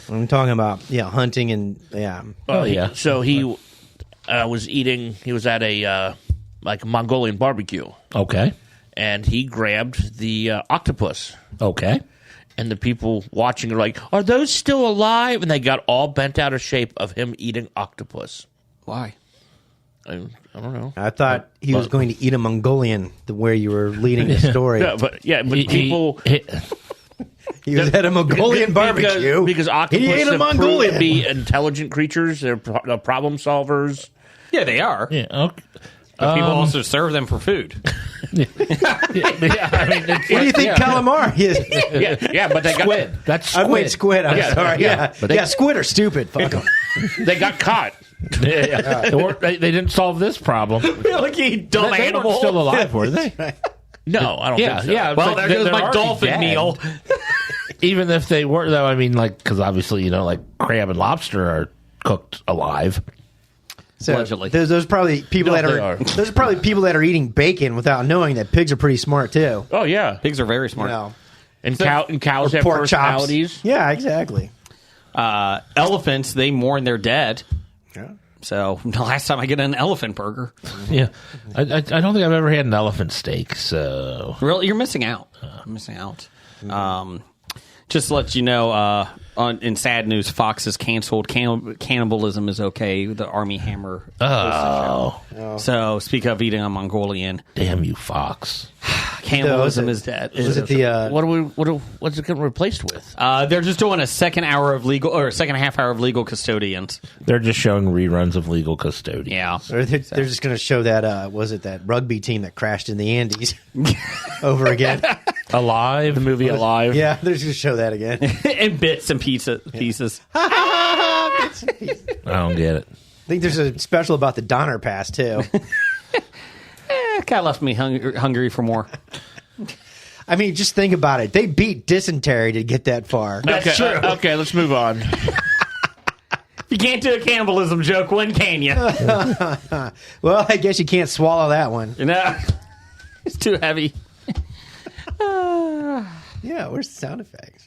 I'm talking about, hunting and, Oh, yeah. So he was eating. He was at a Mongolian barbecue, Okay. and he grabbed the octopus. Okay. And the people watching are like, "Are those still alive?" And they got all bent out of shape of him eating octopus. Why? I don't know. I thought he was going to eat a Mongolian, where you were leading the story. No, but people. He was at a Mongolian barbecue. Because octopus He ate a have proved Mongolian. to be intelligent creatures. They're problem solvers. Yeah, they are. Yeah. Okay. But people also serve them for food. Yeah, I mean, What do you think calamari is? Yeah, but they got Squid. That's squid. Wait, squid. I'm Yeah, sorry. yeah. Yeah, squid are stupid. Fuck 'em. they got caught. They didn't solve this problem. Look, you dumb They animal. weren't still alive, were they? No, I don't think so. Yeah. Well, but there goes they're my already dolphin dead. meal. Even if they were, though, I mean, because obviously, crab and lobster are cooked alive. So, Allegedly. Those are probably people No, that they are. are. Those are probably people that are eating bacon without knowing that pigs are pretty smart too. Oh yeah, Pigs are very smart. and cows have pork personalities. chops. Yeah, exactly. Elephants, they mourn their dead. Yeah. So the last time I get an elephant burger, Yeah. I don't think I've ever had an elephant steak, so. really, you're missing out. You're missing out. Just to let you know, in sad news, Fox is canceled. Cannibalism is okay. The Army Hammer. Oh. So speak of eating a Mongolian. Damn you, Fox. Cannibalism is dead. Was it the? What's it getting replaced with? They're just doing a second half hour of legal custodians. They're just showing reruns of Legal Custodian. Yeah. Or they're just going to show that. Was it that rugby team that crashed in the Andes over again? Alive? The movie Alive. Yeah, they're just going to show that again. And bits and pieces. I don't get it. I think there's a special about the Donner Pass too. Kind of left me hungry for more. I mean, just think about it. They beat dysentery to get that far. Okay, okay, let's move on. You can't do a cannibalism joke. When can you? Well, I guess you can't swallow that one. It's too heavy. Yeah, where's the sound effects?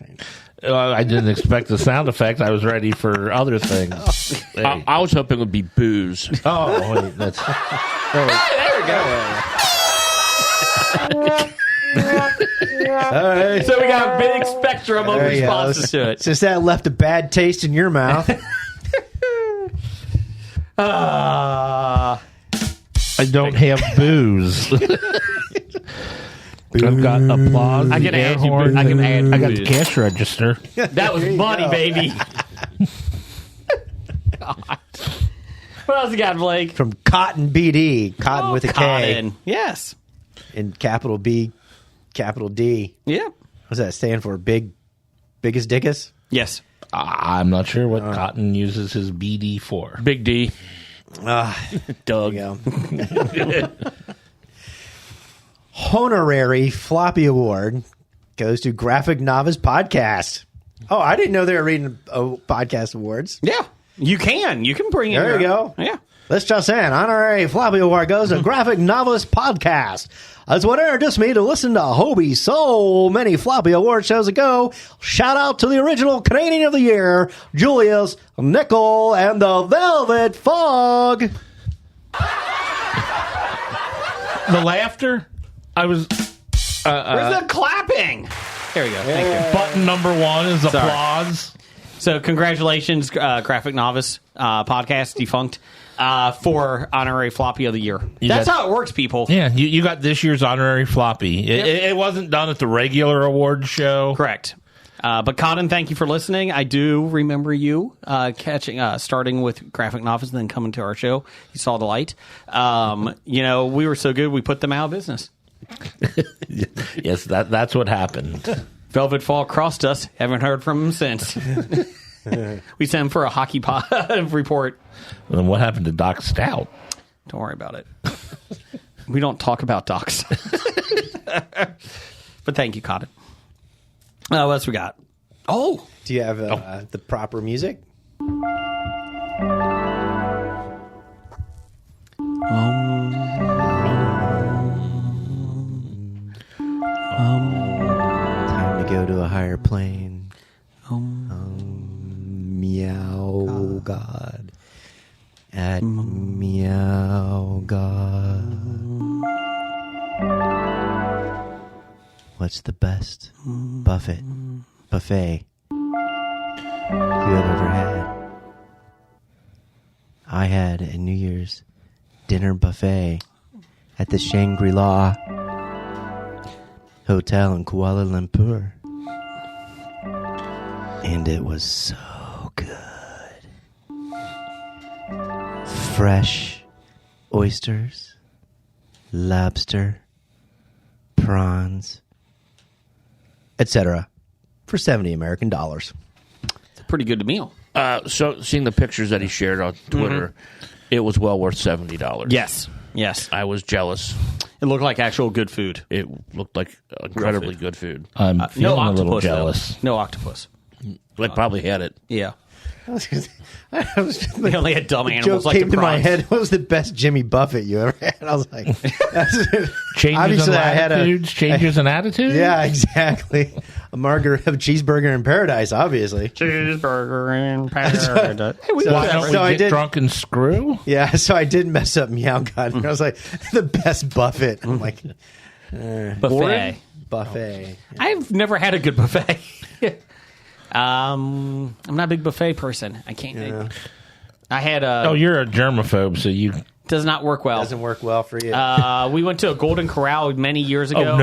I didn't expect the sound effect. I was ready for other things. Hey. I was hoping it would be booze. Oh, wait, that's. There we go. All right. So we got a big spectrum of There you go. responses to it. Since that left a bad taste in your mouth. I don't have booze. I've got applause. I can air add you. horn. I can add. I got the booze. cash register. That was money, baby. God. What else you got, Blake? From Cotton BD. Cotton with a K. Cotton. Yes. And capital B, capital D. Yeah. What's that stand for? Biggest dickus? Yes. I'm not sure what Cotton uses his BD for. Big D. There Doug. you go. Honorary Floppy Award goes to Graphic Novice Podcast. Oh, I didn't know they were reading podcast awards. Yeah. You can bring it. There you go. Yeah. Let's just saying, honorary Floppy Award goes to Graphic Novelist Podcast. That's what introduced me to listen to Hobie so many Floppy Award shows ago. Shout out to the original Canadian of the Year, Julius Nickel and the Velvet Fog. The laughter, I was... Where's the clapping? There we go. Thank you. button number one is applause. So congratulations, Graphic Novice Podcast, defunct, for Honorary Floppy of the Year. That's how it works, people. Yeah, you got this year's honorary floppy. It wasn't done at the regular award show. Correct. But Cotton, thank you for listening. I do remember you starting with Graphic Novice and then coming to our show. You saw the light. We were so good, we put them out of business. Yes, that's what happened. Velvet Fall crossed us. Haven't heard from him since. We sent him for a hockey report. And then what happened to Doc Stout? Don't worry about it. We don't talk about docs. But thank you, Cotton. What else we got? Oh, Do you have the proper music? Time to go to a higher plane. Meow God. At Meow God. What's the best buffet you have ever had? I had a New Year's dinner buffet at the Shangri-La Hotel in Kuala Lumpur. And it was so good. Fresh oysters, lobster, prawns, etc. for $70 American dollars. it's a pretty good meal. So seeing the pictures that he shared on Twitter, it was well worth $70. Yes. I was jealous. It looked like actual good food. It looked like incredibly good food. I'm No feeling a octopus. little though. jealous. No octopus. I probably had it. Yeah. The They only had dumb animals joke like came the to my prawns. head. What was the best Jimmy Buffett you ever had? I was like, Changes obviously in I had attitudes, changes in attitude? yeah, exactly. A cheeseburger in paradise, obviously. Cheeseburger in paradise. Hey, we So- Why don't we So I get did- drunk and screw? Yeah, so I did mess up Meow God. I was like, the best Buffett. I'm like, buffet. buffet. I've never had a good buffet. I'm not a big buffet person. I can't. I had a. Oh, you're a germaphobe, so you... does not work well. Doesn't work well for you. We went to a Golden Corral many years ago. Oh,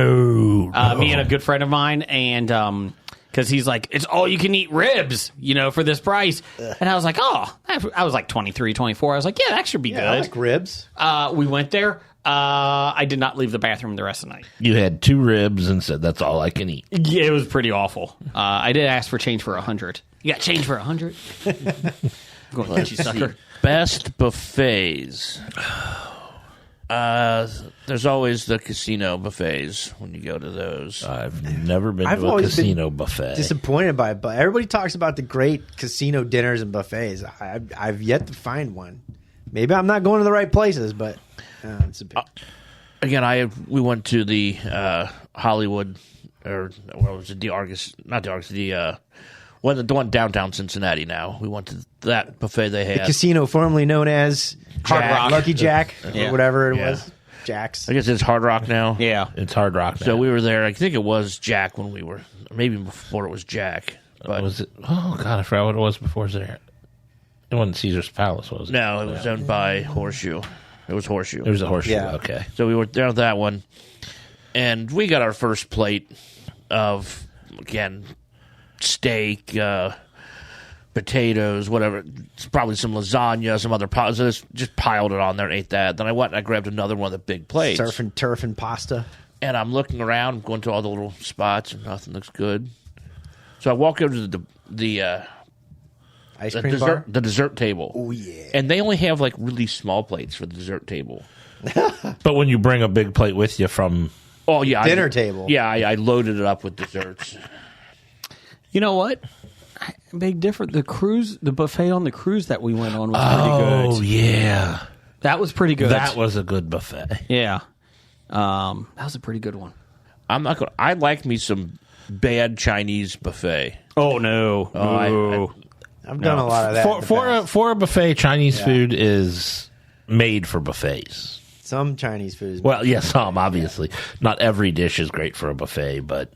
no. Me and a good friend of mine, and because he's like, it's all you can eat ribs, for this price. And I was like, I was like 23, 24. I was like, yeah, that should be yeah, I good. like ribs. We went there. I did not leave the bathroom the rest of the night. You had 2 ribs and said, that's all I can eat. Yeah, it was pretty awful. I did ask for change for 100. You got change for 100? Going to let you, sucker. Best buffets. There's always the casino buffets when you go to those. I've never been I've to a always been casino buffet. Disappointed by it, but everybody talks about the great casino dinners and buffets. I've yet to find one. Maybe I'm not going to the right places, but it's a bit. Again, we went to the Hollywood, or what was it? The Argus, not the Argus. The one downtown Cincinnati. Now we went to that buffet they had. casino formerly known as Hard Jack, Rock. Lucky Jack, Yeah. or whatever it Yeah. was. Jack's. I guess it's Hard Rock now. Yeah. It's Hard Rock now. So we were there. I think it was Jack when we were, maybe before it was Jack. But Was it? Oh, God, I forgot what it was before there. It wasn't Caesar's Palace, was it? no, it was owned by Horseshoe. It was Horseshoe. It was a horseshoe. Yeah. Okay. So we were there with that one, and we got our first plate of, again, steak, potatoes, whatever. It's probably some lasagna, some other piles. So just piled it on there and ate that. Then I went and I grabbed another one of the big plates. Surf and turf and pasta. And I'm looking around, going to all the little spots, and nothing looks good. So I walk over to Ice cream bar? the dessert table. Oh, yeah. And they only have like really small plates for the dessert table. But when you bring a big plate with you from Oh yeah, Dinner table. Yeah, I loaded it up with desserts. You know what? Big difference. The buffet on the cruise that we went on was pretty good. Oh yeah, That was pretty good. that was a good buffet. Yeah. That was a pretty good one. I'm not going. I like me some bad Chinese buffet. Oh no. No. I've done a lot of that. For a buffet, Chinese food is made for buffets. Some Chinese food is Well, yes, some obviously. Not every dish is great for a buffet, but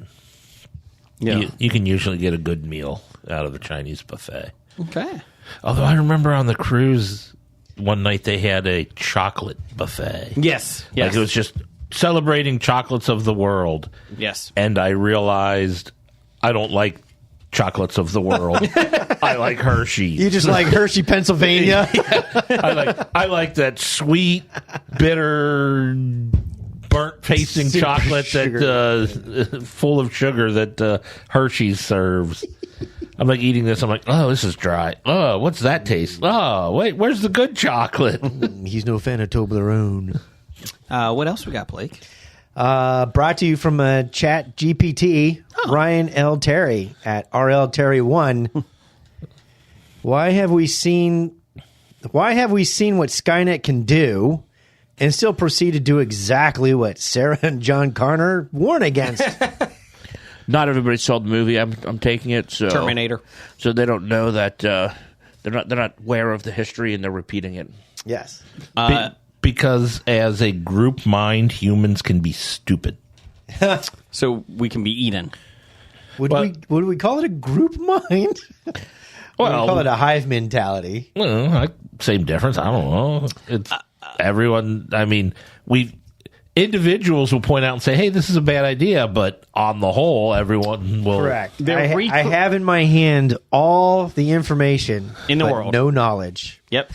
you can usually get a good meal out of a Chinese buffet. Okay. Although I remember on the cruise one night they had a chocolate buffet. Yes. Like it was just celebrating chocolates of the world. Yes. And I realized I don't like chocolates of the world. I like Hershey. You just like Hershey, Pennsylvania? I like that sweet, bitter, burnt tasting chocolate that full of sugar that Hershey's serves. I'm like eating this. I'm like, oh, this is dry. Oh, what's that taste? Oh, wait, where's the good chocolate? He's no fan of Toblerone. What else we got, Blake? Brought to you from Chat GPT, Ryan L. Terry at RL Terry 1. Why have we seen what Skynet can do and still proceed to do exactly what Sarah and John Connor warn against? Not everybody saw the movie. I'm taking it. So Terminator. So they don't know that they're not aware of the history and they're repeating it. Yes. Because as a group mind, humans can be stupid. So we can be eaten. Would we call it a group mind? Well, we call it a hive mentality. Well, same difference. I don't know. It's everyone. I mean, individuals will point out and say, "Hey, this is a bad idea," but on the whole, everyone will. Correct. I have in my hand all the information In the but world. no knowledge. Yep.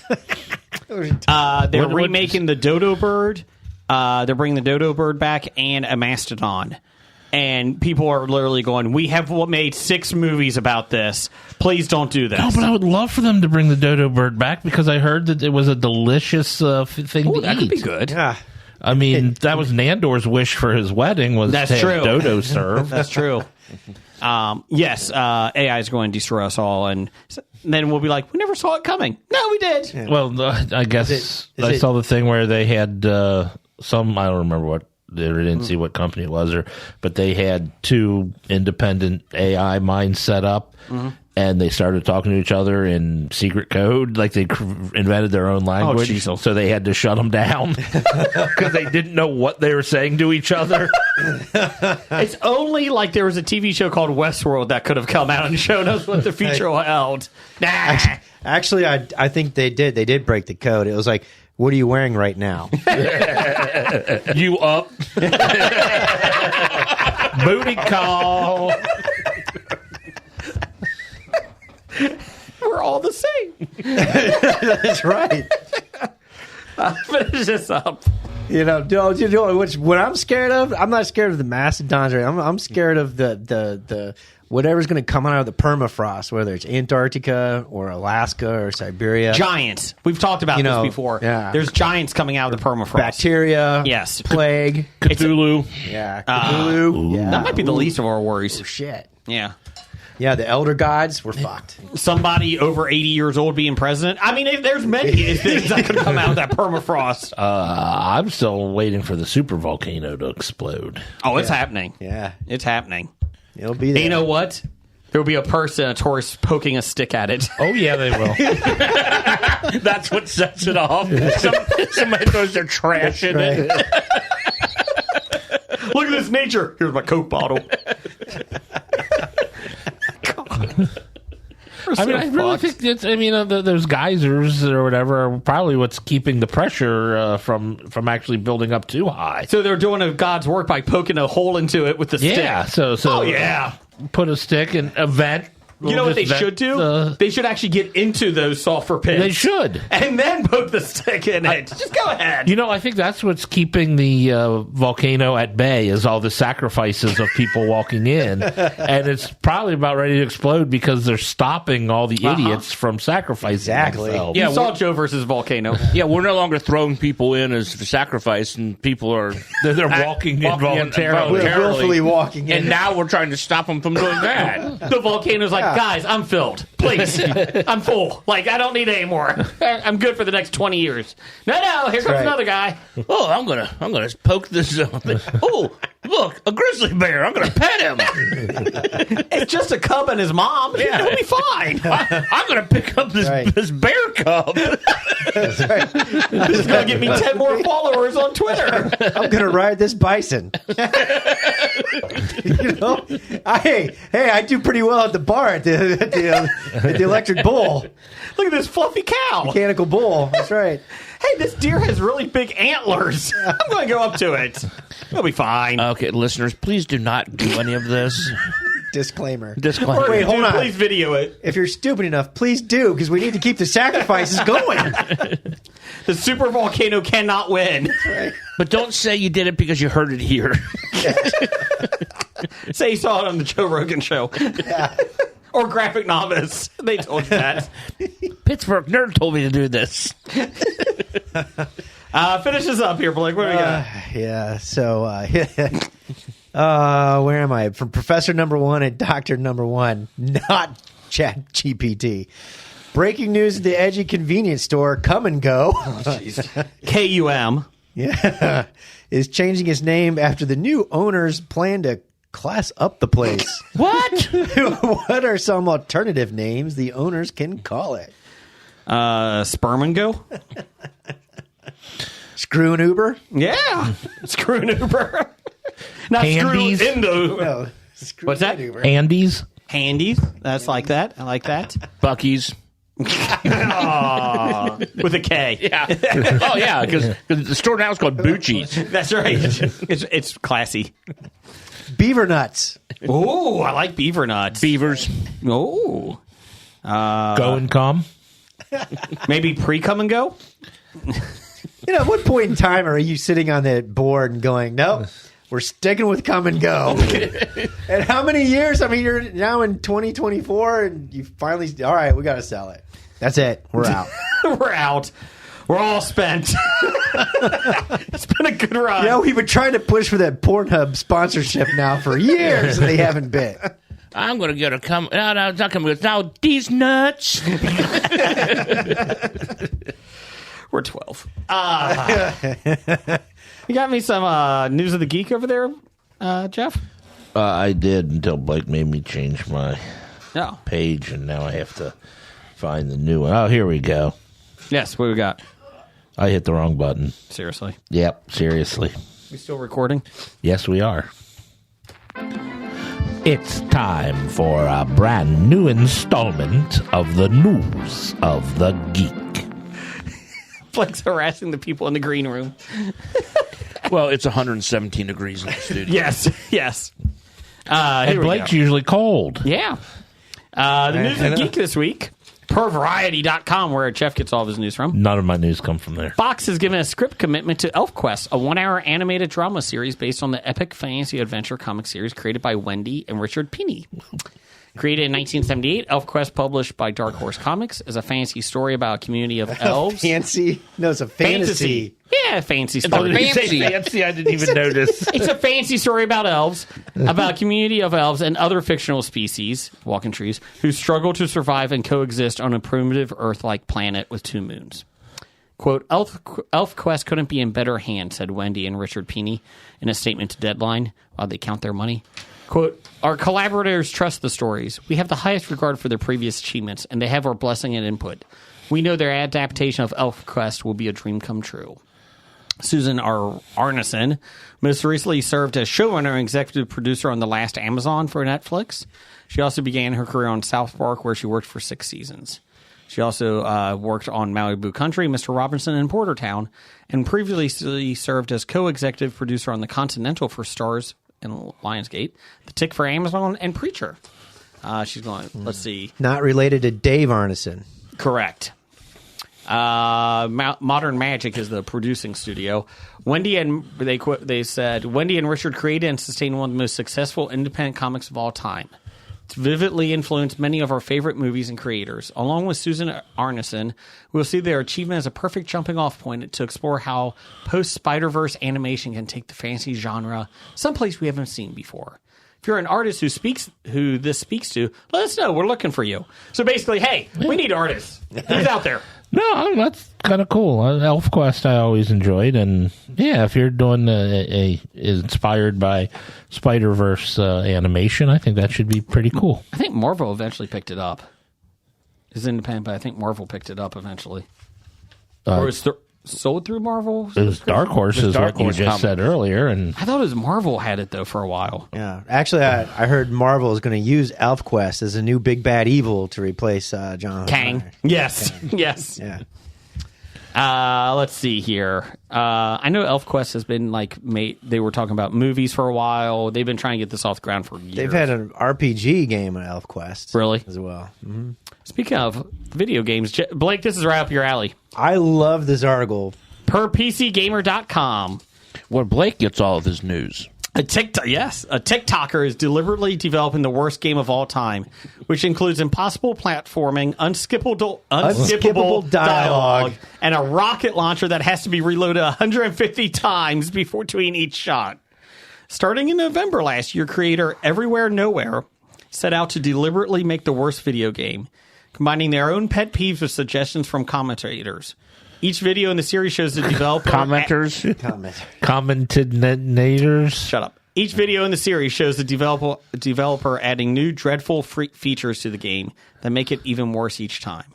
They're remaking the dodo bird. They're bringing the dodo bird back and a mastodon. And people are literally going, we have made 6 movies about this. Please don't do this. No, but I would love for them to bring the dodo bird back because I heard that it was a delicious thing to that eat. could be good. Yeah. I mean, that was Nandor's wish for his wedding was That's to have true. dodo served. That's true. Yes, AI is going to destroy us all. And then we'll be like, we never saw it coming. No, we did. Yeah. Well, I guess I saw the thing where they had some, I don't remember what, I didn't see what company it was, but they had 2 independent AI minds set up, and they started talking to each other in secret code, like they invented their own language, so they had to shut them down because they didn't know what they were saying to each other. It's only like there was a TV show called Westworld that could have come out and shown us what the future held. Nah. Actually, I think they did. They did break the code. It was like, what are you wearing right now? You up? Booty call. We're all the same. That's right. But it's just up. You know what I'm scared of? I'm not scared of the mastodons. I'm scared of the whatever's going to come out of the permafrost, whether it's Antarctica or Alaska or Siberia. Giants. We've talked about this before. Yeah. There's giants coming out of the permafrost. Bacteria. Yes. Plague. Cthulhu. Yeah. Cthulhu. Yeah. That might be the least of our worries. Oh, shit. Yeah. Yeah, the elder gods, we're fucked. Somebody over 80 years old being president. I mean, there's many things that could come out of that permafrost. I'm still waiting for the super volcano to explode. Oh, it's happening. Yeah. It's happening. It'll be there. And you know what? There will be a person, a tourist, poking a stick at it. Oh, yeah, they will. That's what sets it off. Somebody throws their trash in it. Look at this nature. Here's my Coke bottle. I mean, I really think it's. I mean, those geysers or whatever are probably what's keeping the pressure from actually building up too high. So they're doing a God's work by poking a hole into it with the stick. Yeah. So oh yeah. Put a stick and a vent You know what they should do? They should actually get into those sulfur pits. They should. And then poke the stick in it. Just go ahead. You know, I think that's what's keeping the volcano at bay is all the sacrifices of people walking in. And it's probably about ready to explode because they're stopping all the idiots from sacrificing themselves. Yeah, you saw Joe versus Volcano. Yeah, we're no longer throwing people in as for sacrifice, and people are They're walking involuntarily. We're willfully walking in. And now we're trying to stop them from doing that. The volcano's like, guys, I'm filled. Please. I'm full. Like, I don't need any more. I'm good for the next 20 years. No, here comes another guy. Oh, I'm gonna poke this. Oh, look, a grizzly bear. I'm gonna pet him. It's just a cub and his mom. Yeah. It'll be fine. I'm gonna pick up this bear cub. This is going to get me 10 more followers on Twitter. I'm gonna ride this bison. You know, hey, I do pretty well at the bar at the electric bull, Look at this fluffy cow. mechanical bull. That's right. Hey, this deer has really big antlers. I'm going to go up to it. It'll be fine. Okay, listeners, please do not do any of this. Disclaimer. Or Wait, hold on. Please video it. If you're stupid enough, please do, because we need to keep the sacrifices going. The super volcano cannot win. But don't say you did it because you heard it here. Say you saw it on the Joe Rogan show. Yeah. Or Graphic Novice. They told you that. Pittsburgh Nerd told me to do this. Finish this up here, Blake. What do we got? Yeah. So, where am I? From Professor Number One and Doctor Number One, not Chat GPT. Breaking news at the edgy convenience store, Come and Go. KUM. Yeah. Is changing its name after the new owners plan to class up the place. What? What are some alternative names the owners can call it? Sperm and Go? Screw an Uber? Yeah. Screw an Uber. Not Handies? screw into. No. Screw What's that? an Uber. Andes? Handies. That's like that. I like that. Bucky's. Aw, with a K. Yeah. Oh, yeah, because the store now is called Bucci's. That's right. It's classy. Beaver Nuts. Oh, I like beaver nuts. Beavers. Oh. Go and come? Maybe pre-come and go? You know, at what point in time are you sitting on that board and going, nope, we're sticking with Come and Go? And how many years? I mean, you're now in 2024 and you finally, all right, we got to sell it. That's it. We're out. We're out. We're all spent. It's been a good run. You know, we've been trying to push for that Pornhub sponsorship now for years and they haven't been. I'm going to get a come. No, it's not coming. It's now these nuts. We're 12. You got me some News of the Geek over there, Jeff? I did until Blake made me change my No. page, and now I have to find the new one. Oh, here we go. Yes, what we got? I hit the wrong button. Seriously. Yep, seriously. We still recording? Yes, we are. It's time for a brand new installment of the News of the Geek. Blake's harassing the people in the green room. Well, it's 117 degrees in the studio. Yes. And Here we Blake's go. usually cold. Yeah. The News of the Geek this week. PerVariety.com, where Jeff gets all of his news from. None of my news come from there. Fox has given a script commitment to ElfQuest, a 1-hour animated drama series based on the epic fantasy adventure comic series created by Wendy and Richard Pini. Created in 1978, ElfQuest, published by Dark Horse Comics, is a fantasy story about a community of elves. Fancy? No, it's a fantasy. Yeah, fancy story. Fancy, I didn't even notice. It's a fancy story about elves, about a community of elves and other fictional species, walking trees, who struggle to survive and coexist on a primitive Earth-like planet with 2 moons. Quote, ElfQuest couldn't be in better hands, said Wendy and Richard Pini in a statement to Deadline while they count their money. Quote, our collaborators trust the stories. We have the highest regard for their previous achievements, and they have our blessing and input. We know their adaptation of ElfQuest will be a dream come true. Susan Arneson most recently served as showrunner and executive producer on The Last Amazon for Netflix. She also began her career on South Park, where she worked for 6 seasons. She also worked on Malibu Country, Mr. Robinson, and Portertown, and previously served as co-executive producer on The Continental for Stars and Lionsgate, The Tick for Amazon, and Preacher. She's going. Let's see. Not related to Dave Arneson. Correct. Modern Magic is the producing studio. They said Wendy and Richard created and sustained one of the most successful independent comics of all time. It's vividly influenced many of our favorite movies and creators. Along with Susan Arneson, we'll see their achievement as a perfect jumping-off point to explore how post-Spider-Verse animation can take the fantasy genre someplace we haven't seen before. If you're an artist who this speaks to, let us know. We're looking for you. So basically, hey, we need artists. Who's out there? No, that's kind of cool. ElfQuest I always enjoyed, and yeah, if you're doing a inspired by Spider-Verse animation, I think that should be pretty cool. I think Marvel eventually picked it up. It's independent, but I think Marvel picked it up eventually. Or it's sold through Marvel? It was Dark Horse, is what you just said earlier, and I thought it was Marvel had it though for a while. Yeah, actually, I heard Marvel is going to use ElfQuest as a new big bad evil to replace John Kang. Hunter. Yes, Kang. yes. Yeah. Let's see here. I know ElfQuest has been they were talking about movies for a while. They've been trying to get this off the ground for years. They've had an RPG game on ElfQuest. Really? As well. Mm-hmm. Speaking of video games, Blake, this is right up your alley. I love this article. Per PCGamer.com. Where Blake gets all of his news. A TikToker is deliberately developing the worst game of all time, which includes impossible platforming, unskippable dialogue, and a rocket launcher that has to be reloaded 150 times between each shot. Starting in November last year, creator Everywhere Nowhere set out to deliberately make the worst video game, combining their own pet peeves with suggestions from commentators. Each video in the series shows the developer... Commentators. Shut up. Each video in the series shows the developer adding new dreadful features to the game that make it even worse each time.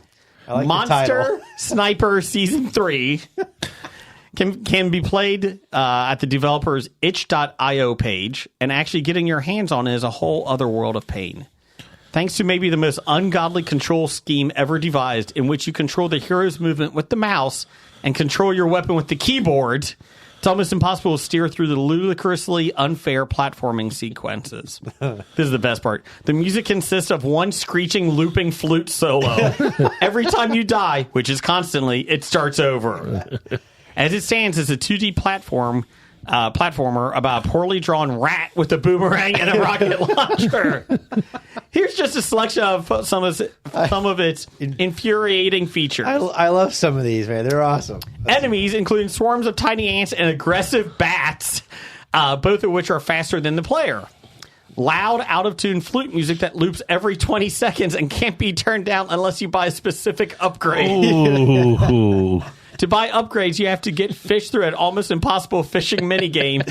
I like Monster Sniper Season 3 can be played at the developer's itch.io page, and actually getting your hands on it is a whole other world of pain. Thanks to maybe the most ungodly control scheme ever devised, in which you control the hero's movement with the mouse and control your weapon with the keyboard, it's almost impossible to steer through the ludicrously unfair platforming sequences. This is the best part. The music consists of one screeching, looping flute solo. Every time you die, which is constantly, it starts over. As it stands, it's a 2D platformer about a poorly drawn rat with a boomerang and a rocket launcher. Here's just a selection of some of its infuriating features. I love some of these, man. They're awesome. Enemies, including swarms of tiny ants and aggressive bats, both of which are faster than the player. Loud, out-of-tune flute music that loops every 20 seconds and can't be turned down unless you buy a specific upgrade. Ooh. To buy upgrades, you have to get fish through an almost impossible fishing minigame,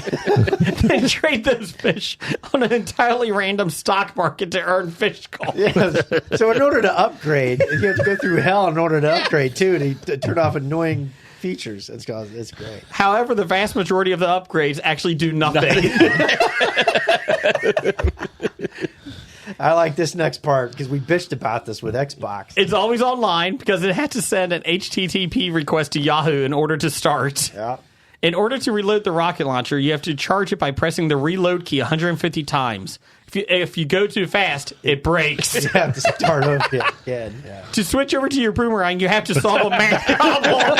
then trade those fish on an entirely random stock market to earn fish coins. Yes. So in order to upgrade, you have to go through hell in order to upgrade, too, to turn off annoying features. It's great. However, the vast majority of the upgrades actually do nothing. I like this next part because we bitched about this with Xbox. It's always online because it had to send an HTTP request to Yahoo in order to start. Yeah. In order to reload the rocket launcher, you have to charge it by pressing the reload key 150 times. If you go too fast, it breaks. You have to start over again. Yeah. To switch over to your boomerang, you have to solve a math problem.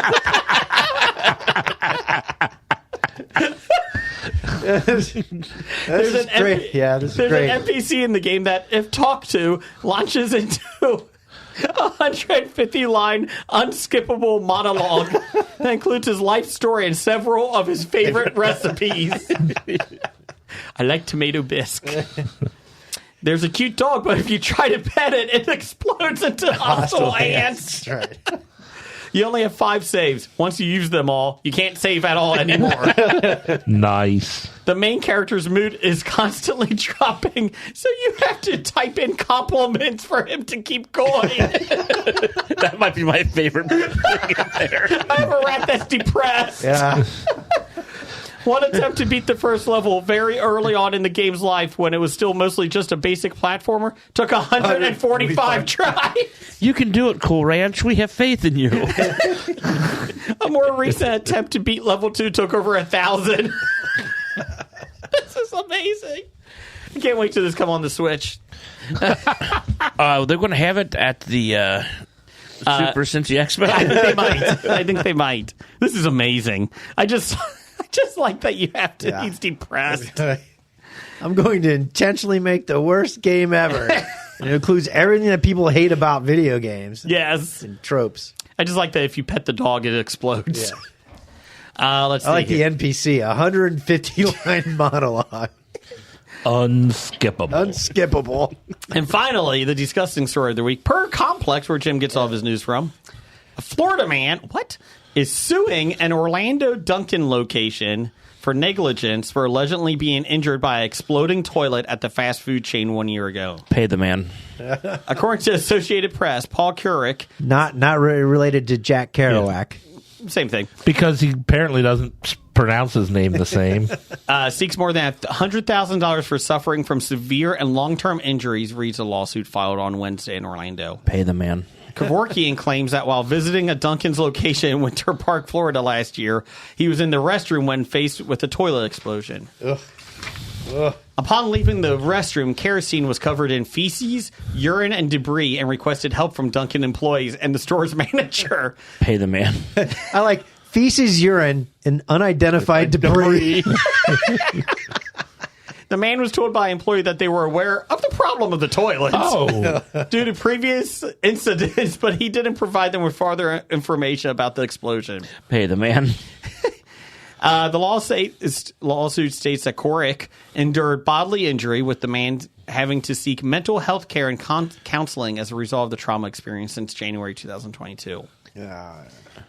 This is great. This is There's great. an NPC in the game that, if talked to, launches into a 150-line unskippable monologue that includes his life story and several of his favorite recipes. I like tomato bisque. There's a cute dog, but if you try to pet it, it explodes into hostile ants. That's right. You only have 5 saves. Once you use them all, you can't save at all anymore. Nice. The main character's mood is constantly dropping, so you have to type in compliments for him to keep going. That might be my favorite thing in there. I have a rat that's depressed. Yeah. One attempt to beat the first level very early on in the game's life, when it was still mostly just a basic platformer, took 145 tries. You can do it, Cool Ranch. We have faith in you. A more recent attempt to beat level 2 took over 1,000. This is amazing. Can't wait till this come on the Switch. They're going to have it at the Super Cincy Expo. I think they might. This is amazing. I just like that you have to. Yeah. He's depressed. I'm going to intentionally make the worst game ever. And it includes everything that people hate about video games. Yes. And tropes. I just like that if you pet the dog, it explodes. Yeah. Let's see. I like here. the NPC, 150-line monologue. Unskippable. Unskippable. And finally, the disgusting story of the week. Per Complex, where Jim gets all of his news from, a Florida man, is suing an Orlando Dunkin' location for negligence for allegedly being injured by an exploding toilet at the fast food chain 1 year ago. Pay the man. According to Associated Press, Paul Couric, Not related to Jack Kerouac. same thing, Because he apparently doesn't pronounce his name the same. seeks more than $100,000 for suffering from severe and long-term injuries, reads a lawsuit filed on Wednesday in Orlando. Pay the man. Kevorkian claims that while visiting a Dunkin's location in Winter Park, Florida last year, he was in the restroom when faced with a toilet explosion. Upon leaving the restroom, kerosene was covered in feces, urine, and debris and requested help from Dunkin' employees and the store's manager. Pay the man. I like feces, urine, and unidentified debris. The man was told by an employee that they were aware of the problem of the toilets due to previous incidents, but he didn't provide them with further information about the explosion. Pay the man. The lawsuit states that Couric endured bodily injury, with the man having to seek mental health care and counseling as a result of the trauma experience since January 2022.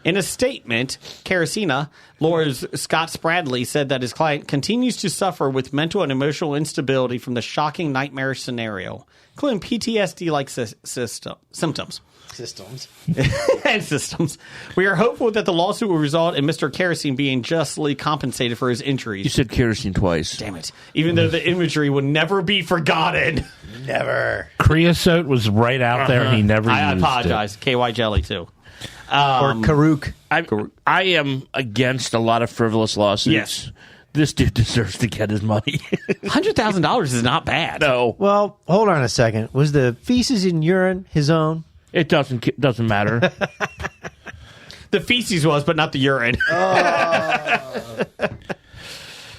In a statement, Kerosena, lawyers Scott Spradley said that his client continues to suffer with mental and emotional instability from the shocking nightmarish scenario, including PTSD-like symptoms. And systems. We are hopeful that the lawsuit will result in Mr. Kerosene being justly compensated for his injuries. You said kerosene twice. Damn it. Even though the imagery will never be forgotten. Never. Creosote was right out there and he never I used apologize. KY Jelly, too. Or Karuk. I am against a lot of frivolous lawsuits. Yes. This dude deserves to get his money. $100,000 is not bad. No. Well, hold on a second. Was the feces and urine his own? It doesn't matter. The feces was, but not the urine.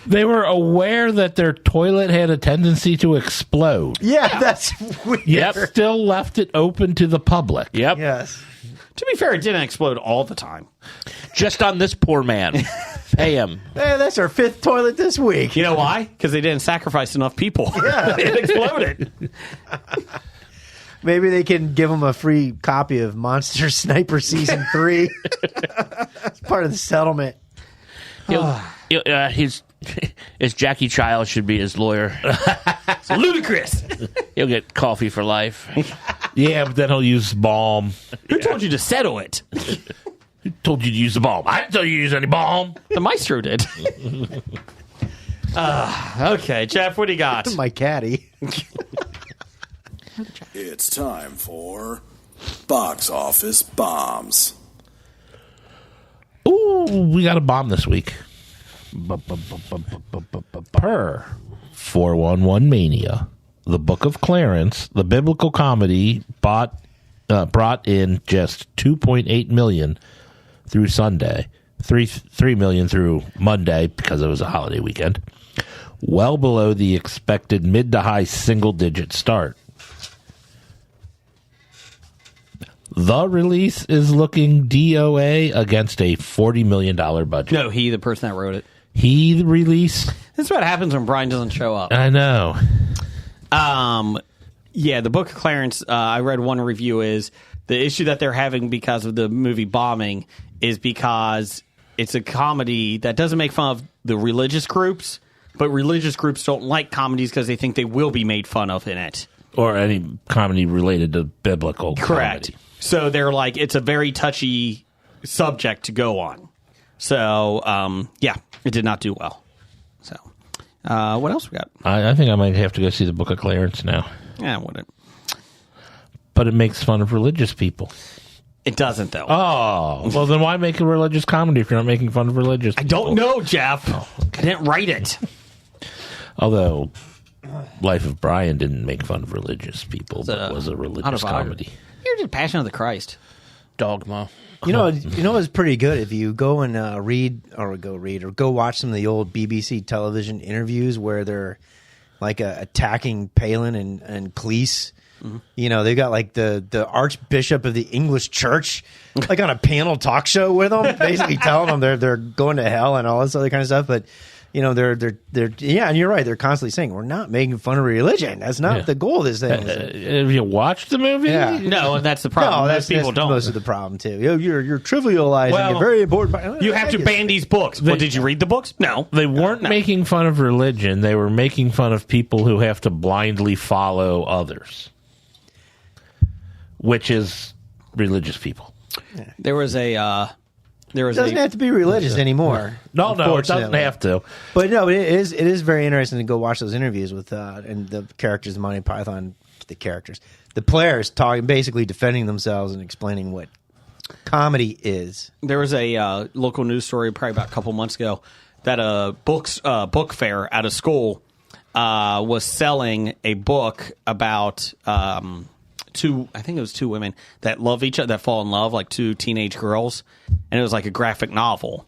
They were aware that their toilet had a tendency to explode. Yeah, that's weird. Yet still left it open to the public. Yep. Yes. To be fair, it didn't explode all the time. Just on this poor man. Pay him. Hey, that's our 5th toilet this week. You know why? Because they didn't sacrifice enough people. Yeah. It exploded. Maybe they can give him a free copy of Monster Sniper Season 3. It's part of the settlement. His Jackie Chiles should be his lawyer. It's ludicrous. He'll get coffee for life. Yeah, but then he'll use balm. Who told you to settle it? Who told you to use the balm? I didn't tell you to use any balm. The maestro did. Okay, Jeff, what do you got? My caddy. It's time for Box Office Bombs. Ooh, we got a bomb this week. Per 411 Mania, the Book of Clarence, the biblical comedy brought in just $2.8 million through Sunday, $3 million through Monday because it was a holiday weekend, well below the expected mid to high single-digit start. The release is looking DOA against a $40 million budget. No, the person that wrote it. He released. This is what happens when Brian doesn't show up. I know. Yeah, the Book of Clarence, I read one review, is the issue that they're having because of the movie bombing is because it's a comedy that doesn't make fun of the religious groups, but religious groups don't like comedies because they think they will be made fun of in it. Or any comedy related to biblical Correct. comedy. So they're like, it's a very touchy subject to go on. So, yeah, it did not do well. So, what else we got? I think I might have to go see the Book of Clarence now. Yeah, it wouldn't. But it makes fun of religious people. It doesn't, though. Oh, well, then why make a religious comedy if you're not making fun of religious people? I don't know, Jeff. I didn't write it. Although, Life of Brian didn't make fun of religious people, but was a religious comedy. You're just Passion of the Christ. Dogma. You know it's pretty good if you go and go watch some of the old BBC television interviews where they're like attacking Palin and Cleese. Mm-hmm. You know, they got like the Archbishop of the English Church like on a panel talk show with them, basically telling them they're going to hell and all this other kind of stuff. But you know, they're and you're right. They're constantly saying we're not making fun of religion. That's not the goal of this thing. Have you watched the movie? Yeah. No, and that's the problem. No, Most people don't. Most of the problem too. You're trivializing a very important. You have to ban these books. Well, did you read the books? No, they weren't making fun of religion. They were making fun of people who have to blindly follow others, which is religious people. Yeah. There was a. It doesn't have to be religious anymore. No, it doesn't have to. But no, it is very interesting to go watch those interviews with and the characters of Monty Python, the players talking, basically defending themselves and explaining what comedy is. There was a local news story probably about a couple months ago that a book fair at a school was selling a book about two women that love each other, that fall in love, like two teenage girls, and it was like a graphic novel,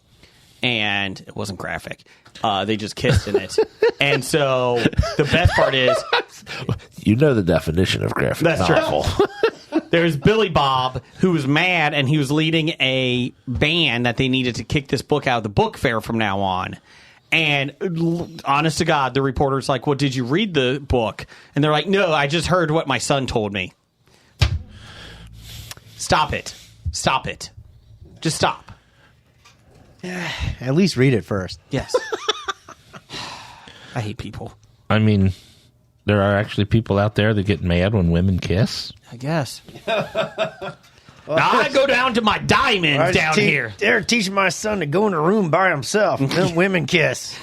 and it wasn't graphic. They just kissed in it. And so the best part is, you know the definition of graphic novel. There's Billy Bob, who was mad, and he was leading a ban that they needed to kick this book out of the book fair from now on. And honest to God, the reporter's like, well, did you read the book? And they're like, no, I just heard what my son told me. Stop it. Stop it. Just stop. At least read it first. Yes. I hate people. I mean, there are actually people out there that get mad when women kiss. I guess. Now I go down to my diamonds down here. They're teaching my son to go in a room by himself and then women kiss.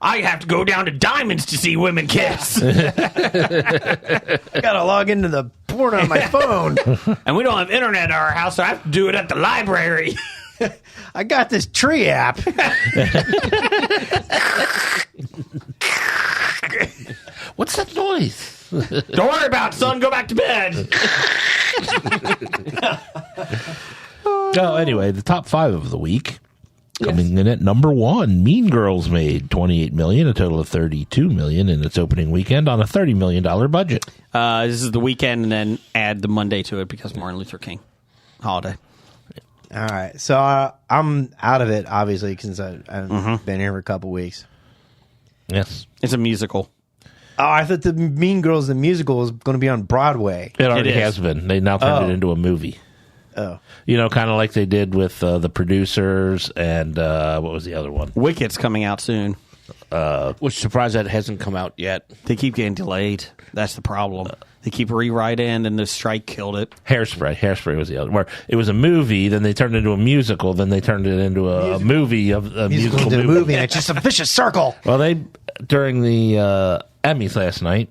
I have to go down to Diamonds to see women kiss. I gotta log into the porn on my phone. And we don't have internet at our house, so I have to do it at the library. I got this tree app. What's that noise? Don't worry about it, son. Go back to bed. So anyway, the top 5 of the week. Coming in at number 1, Mean Girls made $28 million, a total of $32 million in its opening weekend on a $30 million budget. This is the weekend, and then add the Monday to it because Martin Luther King holiday. All right, so I'm out of it, obviously, since I've been here for a couple weeks. Yes. It's a musical. Oh, I thought the Mean Girls, the musical, was going to be on Broadway. It already has been. They now turned it into a movie. Oh. You know, kind of like they did with The Producers and what was the other one? Wicked's coming out soon. Which surprised that it hasn't come out yet. They keep getting delayed. That's the problem. They keep rewriting, and the strike killed it. Hairspray was the other. Where it was a movie, then they turned it into a musical, then they turned it into a movie of a musical movie, and it's just a vicious circle. Well, during the Emmys last night,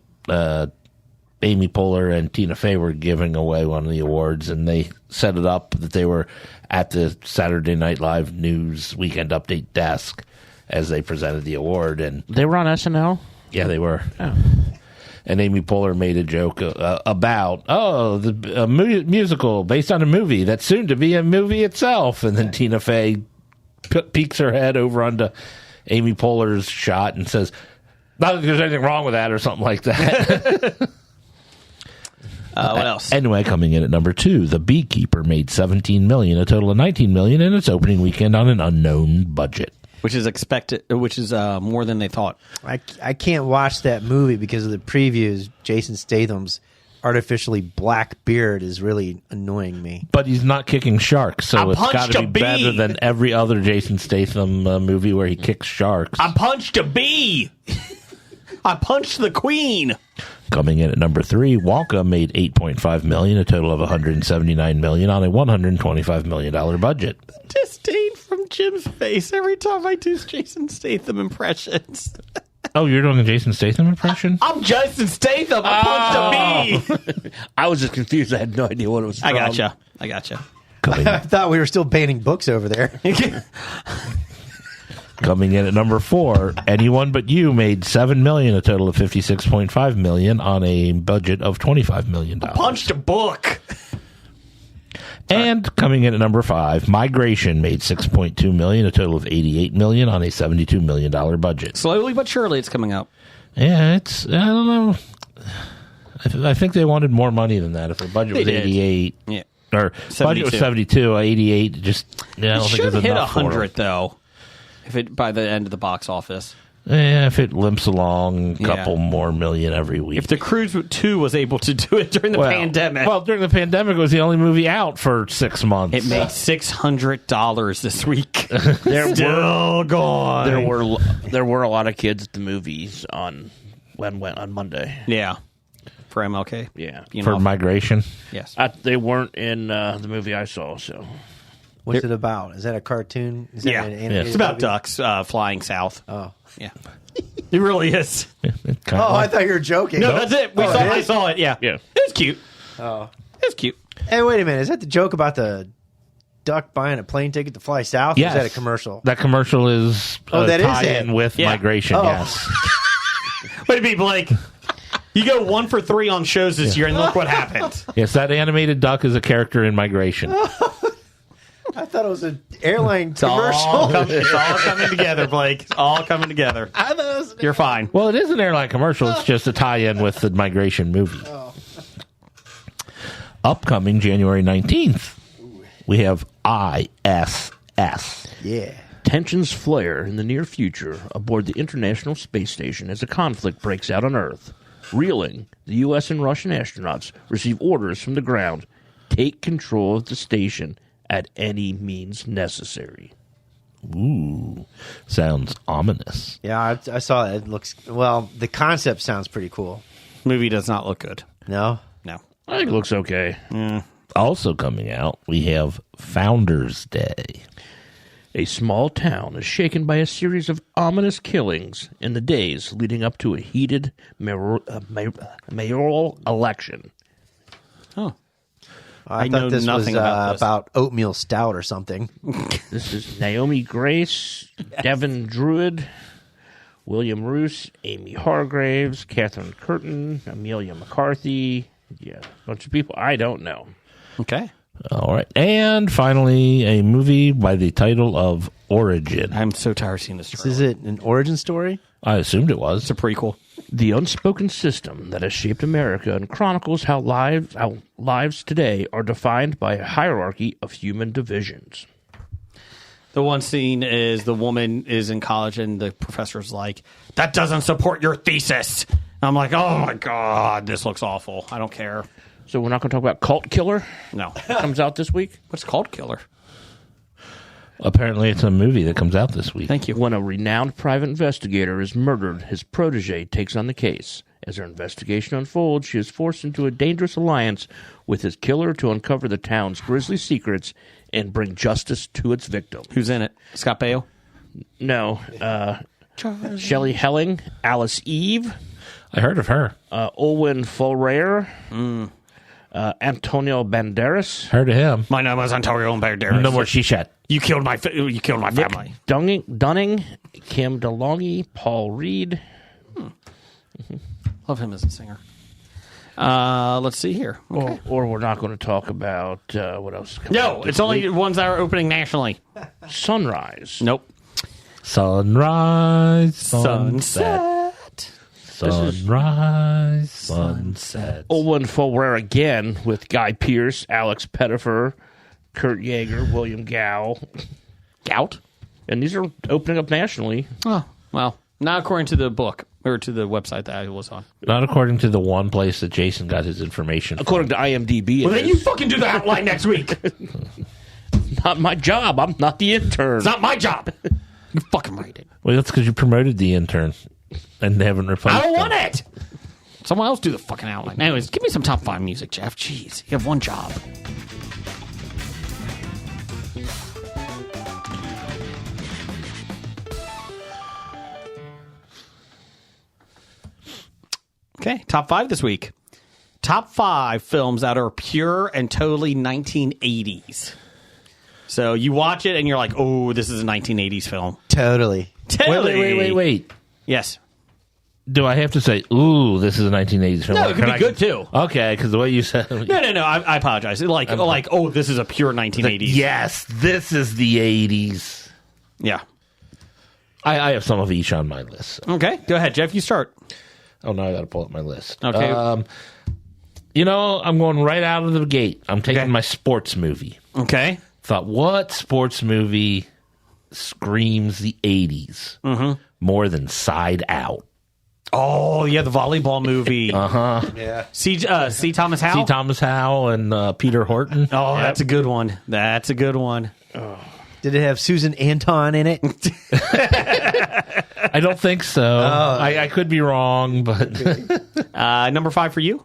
Amy Poehler and Tina Fey were giving away one of the awards, and they set it up that they were at the Saturday Night Live News Weekend Update desk as they presented the award. And they were on SNL? Yeah, they were. Oh. And Amy Poehler made a joke about, the musical based on a movie that's soon to be a movie itself. And then Tina Fey peeks her head over onto Amy Poehler's shot and says, not that there's anything wrong with that or something like that. What else? Anyway, coming in at number 2, The Beekeeper made $17 million, a total of $19 million in its opening weekend on an unknown budget. Which is more than they thought. I can't watch that movie because of the previews. Jason Statham's artificially black beard is really annoying me. But he's not kicking sharks, so it's got to be better than every other Jason Statham movie where he kicks sharks. I punched a bee. I punched the queen. Coming in at number 3, Wonka made $8.5 million, a total of $179 million on a $125 million budget. Disdain from Jim's face every time I do Jason Statham impressions. Oh, you're doing a Jason Statham impression? I'm Jason Statham. I punched a bee. I was just confused. I had no idea what it was from. I gotcha. I thought we were still banning books over there. Coming in at number 4, Anyone But You made $7 million, a total of $56.5 million on a budget of $25 million. Punched a book. And coming in at number 5, Migration made $6.2 million, a total of $88 million on a $72 million budget. Slowly but surely, it's coming up. Yeah, I don't know. I think they wanted more money than that. If their budget was 88, Yeah. or 72. budget was 72, 88, just I It don't think should it's hit enough for 100 them. though. If it by the end of the box office. If it limps along a Yeah. couple more million every week. If The Cruise 2 was able to do it during the pandemic. Well, during the pandemic, it was the only movie out for 6 months. It made $600 this week. There Still gone. there were a lot of kids at the movies on Monday. Yeah. For MLK. Yeah. You for know, Migration. yes. They weren't in the movie I saw, so What's it about? Is that a cartoon? Is that Yeah. an animated It's about movie? ducks flying south. Oh. Yeah. It really is. Oh, I thought you were joking. No, that's it. I saw it. Yeah. Yeah. It was cute. Oh. It was cute. Hey, wait a minute. Is that the joke about the duck buying a plane ticket to fly south? Yes. Or is that a commercial? That commercial is that is tie-in it. with Yeah. Migration, Oh. yes. What do you mean, Blake? You go 1 for 3 on shows this year, and look what happened. Yes, that animated duck is a character in Migration. I thought it was an airline It's all, commercial. it's all coming together, Blake. It's all coming together. I thought it was You're fine. Well, it is an airline commercial. It's just a tie-in with the Migration movie. Upcoming January 19th, we have ISS. Yeah. tensions flare in the near future aboard the International Space Station as a conflict breaks out on Earth. Reeling, the U.S. and Russian astronauts receive orders from the ground. Take control of the station at any means necessary. Ooh, sounds ominous. Yeah, I saw it. It looks, well, the concept sounds pretty cool. Movie does not look good. No? No. I think it looks okay. Also coming out, we have Founders Day. A small town is shaken by a series of ominous killings in the days leading up to a heated mayoral election. Oh. I know thought this was nothing about this. about oatmeal stout or something. This is Naomi Grace, Devin Druid, William Roos, Amy Hargraves, Catherine Curtin, Amelia McCarthy. Yeah, a bunch of people I don't know. Okay. All right. And finally, a movie by the title of Origin. I'm so tired of seeing this trailer. Is it an origin story? I assumed it was. It's a prequel. The unspoken system that has shaped America and chronicles how lives today are defined by a hierarchy of human divisions. The one scene is the woman is in college and the professor's like, that doesn't support your thesis. And I'm like, oh my God, this looks awful. I don't care. So we're not going to talk about Cult Killer? No. It comes out this week. What's called Killer? Apparently, it's a movie that comes out this week. Thank you. When a renowned private investigator is murdered, his protege takes on the case. As her investigation unfolds, she is forced into a dangerous alliance with his killer to uncover the town's grisly secrets and bring justice to its victim. Who's in it? Scott Baio? No, Shelley Helling, Alice Eve, I heard of her. Olwen Fulrere, Antonio Banderas, Heard of him. My name is Antonio Banderas. No more she-shat. You killed my family. Dunning, Kim DeLonghi, Paul Reed. Love him as a singer. Let's see here. Okay. Or we're not going to talk about what else. No, it's only ones that are opening nationally. Sunrise. Nope. Sunrise, sunset. Sunrise, sunset. Olwen Fulrere again with Guy Pearce, Alex Pettifer, Kurt Yeager, William Gow. Gout? And these are opening up nationally. Oh, well, not according to the book or to the website that I was on. Not according to the one place that Jason got his information from. According to IMDb, Well, it then you is. fucking do the outline next week. Not my job. I'm not the intern. It's not my job. You fucking write it. Well, that's because you promoted the intern and they haven't replaced I don't him. want it. Someone else do the fucking outline. Anyways, give me some top 5 music, Jeff. Jeez, you have one job. Okay, top 5 this week. Top 5 films that are pure and totally 1980s. So you watch it and you're like, oh, this is a 1980s film. Totally. Wait. Yes. Do I have to say, ooh, this is a 1980s film? No, it could be good, too. Okay, because the way you said it. No. I apologize. Like, oh, this is a pure 1980s. Yes, this is the 80s. Yeah. I have some of each on my list. Okay. Go ahead, Jeff. You start. Oh, now I got to pull up my list. Okay. I'm going right out of the gate. I'm taking my sports movie. Okay. Thought, what sports movie screams the 80s more than Side Out? Oh, yeah, the volleyball movie. Yeah. C. Thomas Howell? C. Thomas Howell and Peter Horton. Oh, that's a good one. That's a good one. Did it have Susan Anton in it? I don't think so. I could be wrong, but Number 5 for you?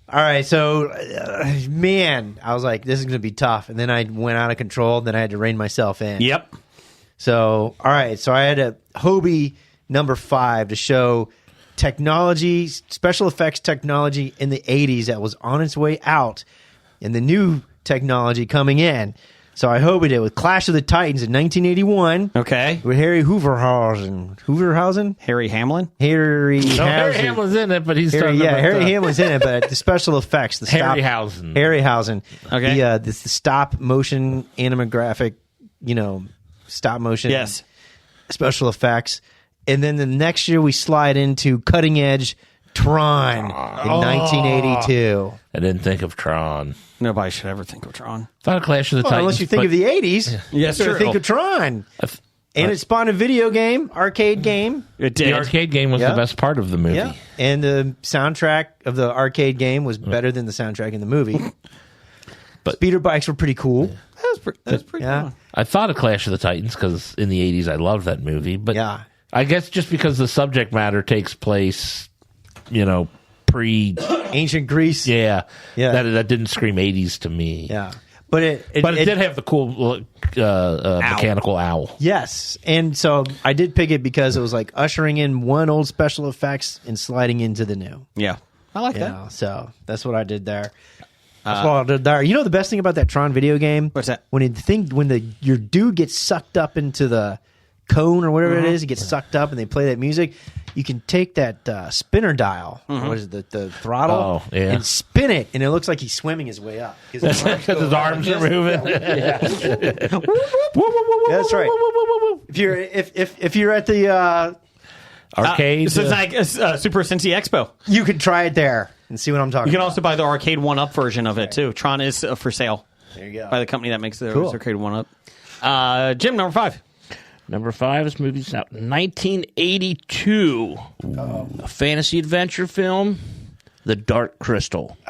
All right, so, man, I was like, this is going to be tough. And then I went out of control. Then I had to rein myself in. Yep. So, all right, so I had a Hobie number 5 to show technology, special effects technology in the 80s that was on its way out and the new technology coming in. So I Hobied it with Clash of the Titans in 1981. Okay. With Harry Hooverhausen? Harry Hamlin? Harry Hamlin's in it, but he's Harry, talking about Harry Hamlin's in it, but the special effects, the Harryhausen. Harryhausen. Okay. The stop motion animographic, stop motion. Yes. Special effects. And then the next year we slide into cutting edge Tron in 1982. I didn't think of Tron. Nobody should ever think of Tron. Thought of Clash of the Titans. Unless you think of the 80s. Yes, you true. think of Tron. And it spawned a video game, arcade game. It did. The arcade game was the best part of the movie. Yeah. And the soundtrack of the arcade game was better than the soundtrack in the movie. But speeder bikes were pretty cool. That's pretty cool. I thought of Clash of the Titans because in the 80s I loved that movie. But Yeah. I guess just because the subject matter takes place, pre... Ancient Greece. Yeah. Yeah. That didn't scream 80s to me. Yeah. But it did have the cool mechanical owl. Yes. And so I did pick it because it was like ushering in one old special effects and sliding into the new. Yeah. I like that. So that's what I did there. That's what I did there. You know the best thing about that Tron video game? What's that? When your dude gets sucked up into the cone or whatever it is, he gets sucked up and they play that music. You can take that spinner dial, what is it, the throttle, and spin it, and it looks like he's swimming his way up because His arms are moving. Yeah, that's right. If you're at the Arcade. So it's like Super Cincy Expo. you can try it there and see what I'm talking You can about. also buy the arcade 1-up version of it, too. Tron is for sale. There you go. By the company that makes the Cool. arcade 1-up. Jim, number 5. Number 5, this movie's out in 1982. A fantasy adventure film, The Dark Crystal. It's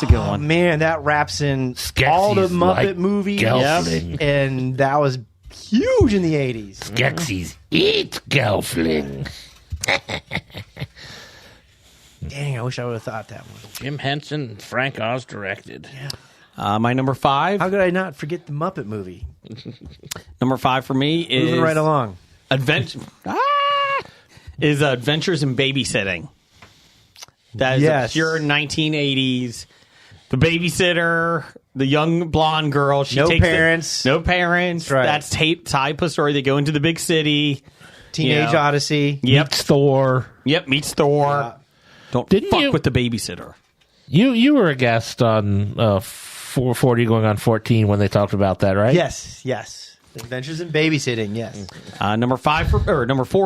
a good one. Man, that wraps in Skeksis all the Muppet like movies, Gelfling. and that was huge in the 80s. Skeksis eat Gelfling. Dang, I wish I would have thought that one. Jim Henson and Frank Oz directed. My number 5. How could I not forget the Muppet movie? Number 5 for me is Moving right along. Adventures in Babysitting. That is Yes. a pure 1980s. The babysitter, the young blonde girl. She No takes parents. No parents. That's right. That's type of story. They go into the big city. Teenage Yeah. Odyssey. Yep. Meets Thor. Yep. Meets Thor. Yeah. Don't Didn't fuck you- with the babysitter. You were a guest on 440 going on 14 when they talked about that, right? Yes. Adventures in Babysitting, yes. Number 4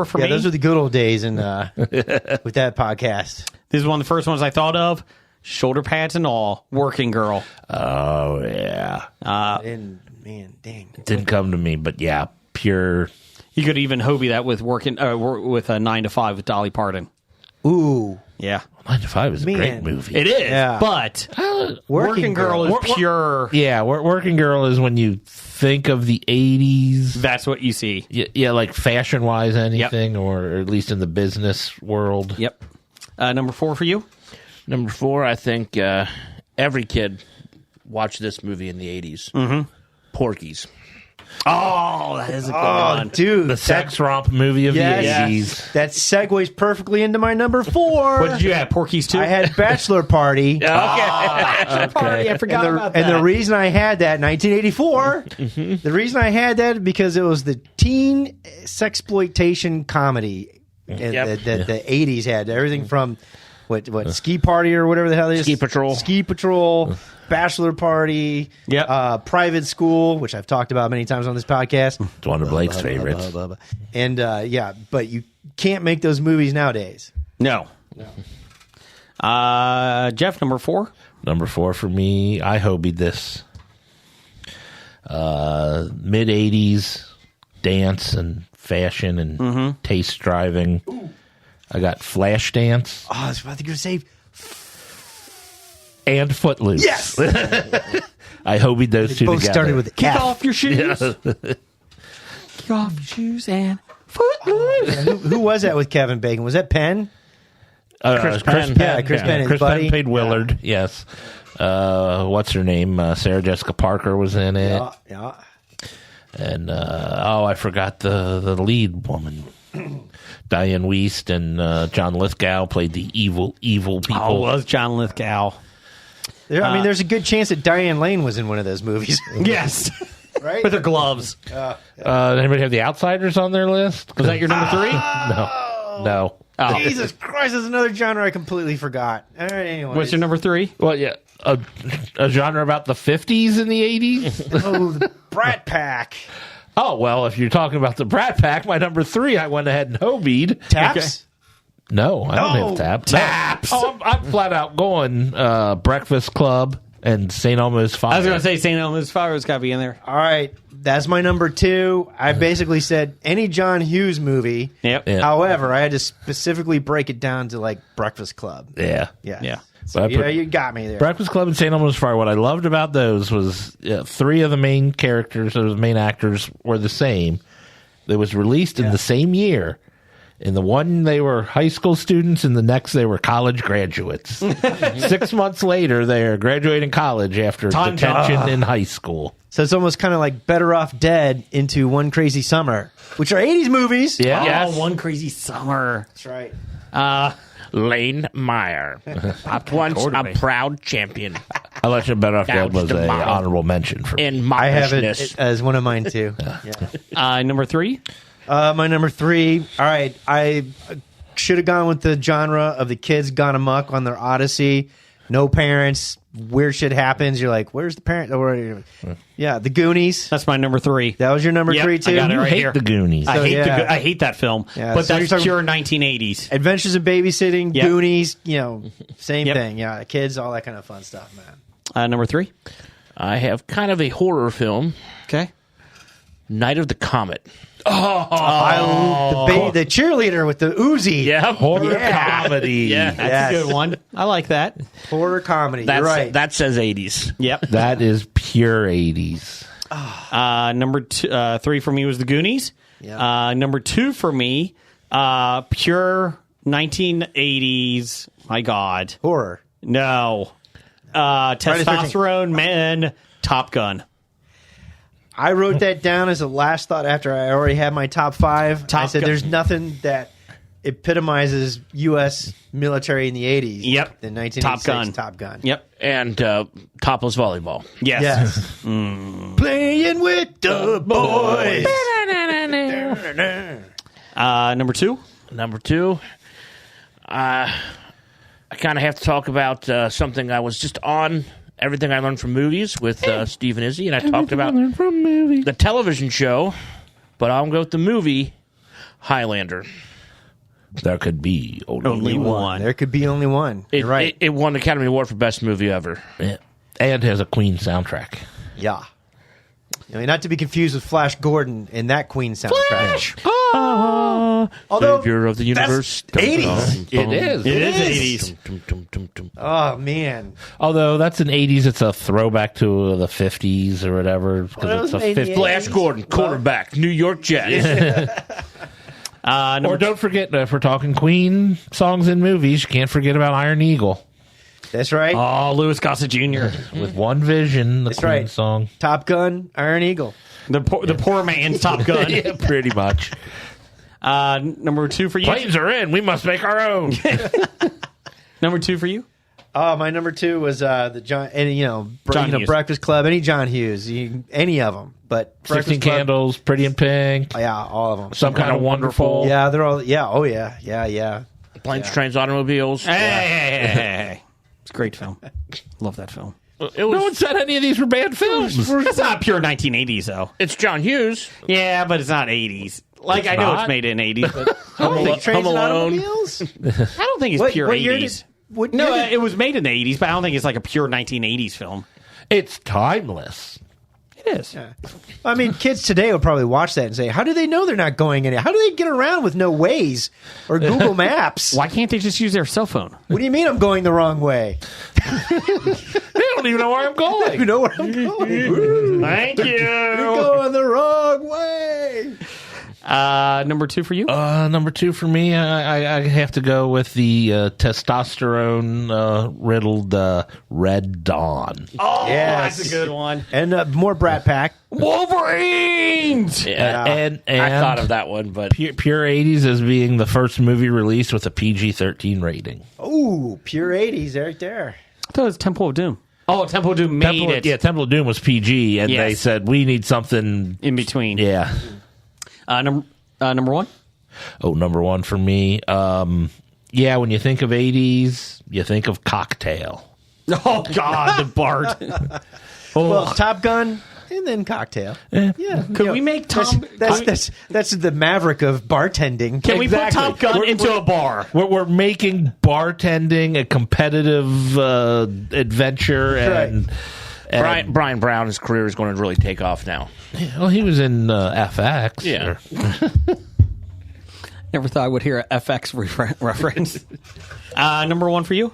for Yeah, me. those are the good old days with that podcast. This is one of the first ones I thought of. Shoulder pads and all. Working Girl. Oh, yeah. And, man, dang. Didn't come to me, but yeah, pure. You could even Hobie that with with a 9 to 5 with Dolly Parton. Ooh. Yeah. 9 to 5 is a Man. great movie. It is. Yeah. But Working Girl is pure. Yeah, Working Girl is when you think of the 80s. That's what you see. Yeah, like fashion-wise anything, or at least in the business world. Yep. Number 4 for you? Number 4, I think every kid watched this movie in the 80s. Porky's. Oh, that is a good Oh, one. dude. The sex romp movie of Yes. the 80s. That segues perfectly into my number 4. What did you have? Porky's too? I had Bachelor Party. Party. I forgot about that. And the reason I had that in 1984, the reason I had that because it was the teen sexploitation comedy that the 80s had. Everything from what Ski Party or whatever the hell it is. Ski Patrol, Bachelor Party, Private School, which I've talked about many times on this podcast. It's one of Blake's favorites. And but you can't make those movies nowadays. No. Jeff, number 4. Number 4 for me, I hobied this. Mid 80s dance and fashion and taste driving. I got Flashdance. Oh, I was about to go say and Footloose. yes. I hobied those two Both together. started with Kick F. off your shoes. Kick off your shoes and Footloose. Who was that with Kevin Bacon? Was that Penn? Chris Penn. Yeah, Chris Penn, his Chris buddy. Penn played Willard. Yes. What's her name? Sarah Jessica Parker was in it. Yeah. And I forgot the lead woman. Diane Wiest and John Lithgow played the evil people. Oh, it was John Lithgow. I mean, there's a good chance that Diane Lane was in one of those movies. Yes. Right? With her gloves. Anybody have the Outsiders on their list? Was that your number 3? No. Oh. Jesus Christ, there's another genre I completely forgot. All right, anyway. What's your number 3? Well, yeah. A genre about the 50s and the 80s? Oh, the Brat Pack. Oh, well, if you're talking about the Brat Pack, my number 3, I went ahead and hobied. Taps? No, I don't have taps. Taps. Oh, I'm flat out going Breakfast Club and St. Elmo's Fire. I was going to say St. Elmo's Fire's got to be in there. All right, that's my number 2. I basically said any John Hughes movie. Yep. Yeah. However, I had to specifically break it down to like Breakfast Club. Yeah. Yeah. So, But I put- you got me there. Breakfast Club and St. Elmo's Fire. What I loved about those was 3 of the main characters, or the main actors, were the same. It was released in the same year. In the one, they were high school students. In the next, they were college graduates. 6 months later, they are graduating college after detention in high school. So it's almost kind of like Better Off Dead into One Crazy Summer, which are 80s movies. Yeah. Oh, Yes. One Crazy Summer. That's right. Lane Meyer. Once a proud champion I let you Better Off Dead was Down to a mom. honorable mention for me. in I have mawkishness. it as one of mine, too. Number 3? My number 3. All right. I should have gone with the genre of the kids gone amok on their Odyssey. No parents. Weird shit happens. You're like, where's the parent? Yeah, The Goonies. That's my number 3. That was your number Yep, 3, too? I got it You right hate here. the Goonies. I hate that film. Yeah, but so you're that's talking- pure 1980s. Adventures in Babysitting, Yep. Goonies, same Yep. thing. Yeah, kids, all that kind of fun stuff, man. Number 3? I have kind of a horror film, Okay. Night of the Comet. The cheerleader with the Uzi. Yeah, Horror comedy. Yeah, that's Yes. a good one. I like that. Horror comedy. You're right. That says 80s. Yep. That is pure 80s. Number 3 for me was The Goonies. Yeah. Number 2 for me, pure 1980s. My God. Horror. No. Testosterone Men, Top Gun. I wrote that down as a last thought after I already had my top 5. I said Gun. there's nothing that epitomizes U.S. military in the 80s Yep. than 1986 Top Gun. Top Gun. Yep. And topless volleyball. Yes. Yes. Playing with the boys. Number 2? Number 2, I kind of have to talk about something I was just on, Everything I Learned from Movies with Steve and Izzy, and I talked about the television show, but I'll go with the movie Highlander. There could be Only one. There could be only one. You're right. It won the Academy Award for Best Movie Ever. Yeah. And has a Queen soundtrack. Yeah. Not to be confused with Flash Gordon in that Queen soundtrack. Although, Savior of the universe. that's 80s. It is. It is 80s. Oh, man. Although that's an 80s, it's a throwback to the 50s or whatever. Well, Because it it's a was made in the 50s. Flash Gordon, quarterback, New York Jets. Number Or don't forget, if we're talking Queen songs in movies, you can't forget about Iron Eagle. That's right. Oh, Louis Gossett Jr. With One Vision, the That's Queen right. song. Top Gun, Iron Eagle. The poor man's Top Gun. Yeah, pretty much. Number 2 for you. Planes are in. We must make our own. Number 2 for you. My number 2 was the John, and John Hughes. Breakfast Club, any John Hughes, any of them, but 16 Breakfast Club, Candles, Pretty in Pink. yeah, all of them. Some kind of wonderful. Yeah, they're all. Yeah, oh yeah. Planes, Trains, Automobiles. Hey. It's a great film. Love that film. It was, No one said any of these were bad films. It's not pure 1980s, though. it's John Hughes. Yeah, but it's not 80s. Like, It's I know not? it's made in 80s, but Trains and Alone. Automobiles? I don't think it's pure what year 80s. What No, year did- it was made in the 80s, but I don't think it's like a pure 1980s film. It's timeless. It is. I mean, kids today will probably watch that and say, "How do they know they're not going in it? How do they get around with no Waze or Google Maps? Why can't they just use their cell phone? What do you mean I'm going the wrong way? They don't even know where I'm going. You know where I'm going? Thank You're you. going the wrong way." Number 2 for you? Number 2 for me, I have to go with the testosterone riddled Red Dawn. Oh, Yes. that's a good one. And more Brat Pack. Wolverines! And I thought of that one, but Pure 80s as being the first movie released with a PG-13 rating. Ooh, pure 80s right there. I thought it was Temple of Doom. Oh, Temple of Doom made it. Yeah, Temple of Doom was PG, and Yes. they said, we need something. In between. Yeah. Number 1? Oh, number 1 for me. Yeah, when you think of 80s, you think of Cocktail. Oh, God, the Bart. Well, Top Gun and then Cocktail. Yeah. Could we make Tom... That's the Maverick of bartending. Can we put Exactly. Top Gun into a bar? We're making bartending a competitive adventure. And Brian Brown's career is going to really take off now. well, he was in FX. Yeah. Never thought I would hear a FX reference. Number 1 for you?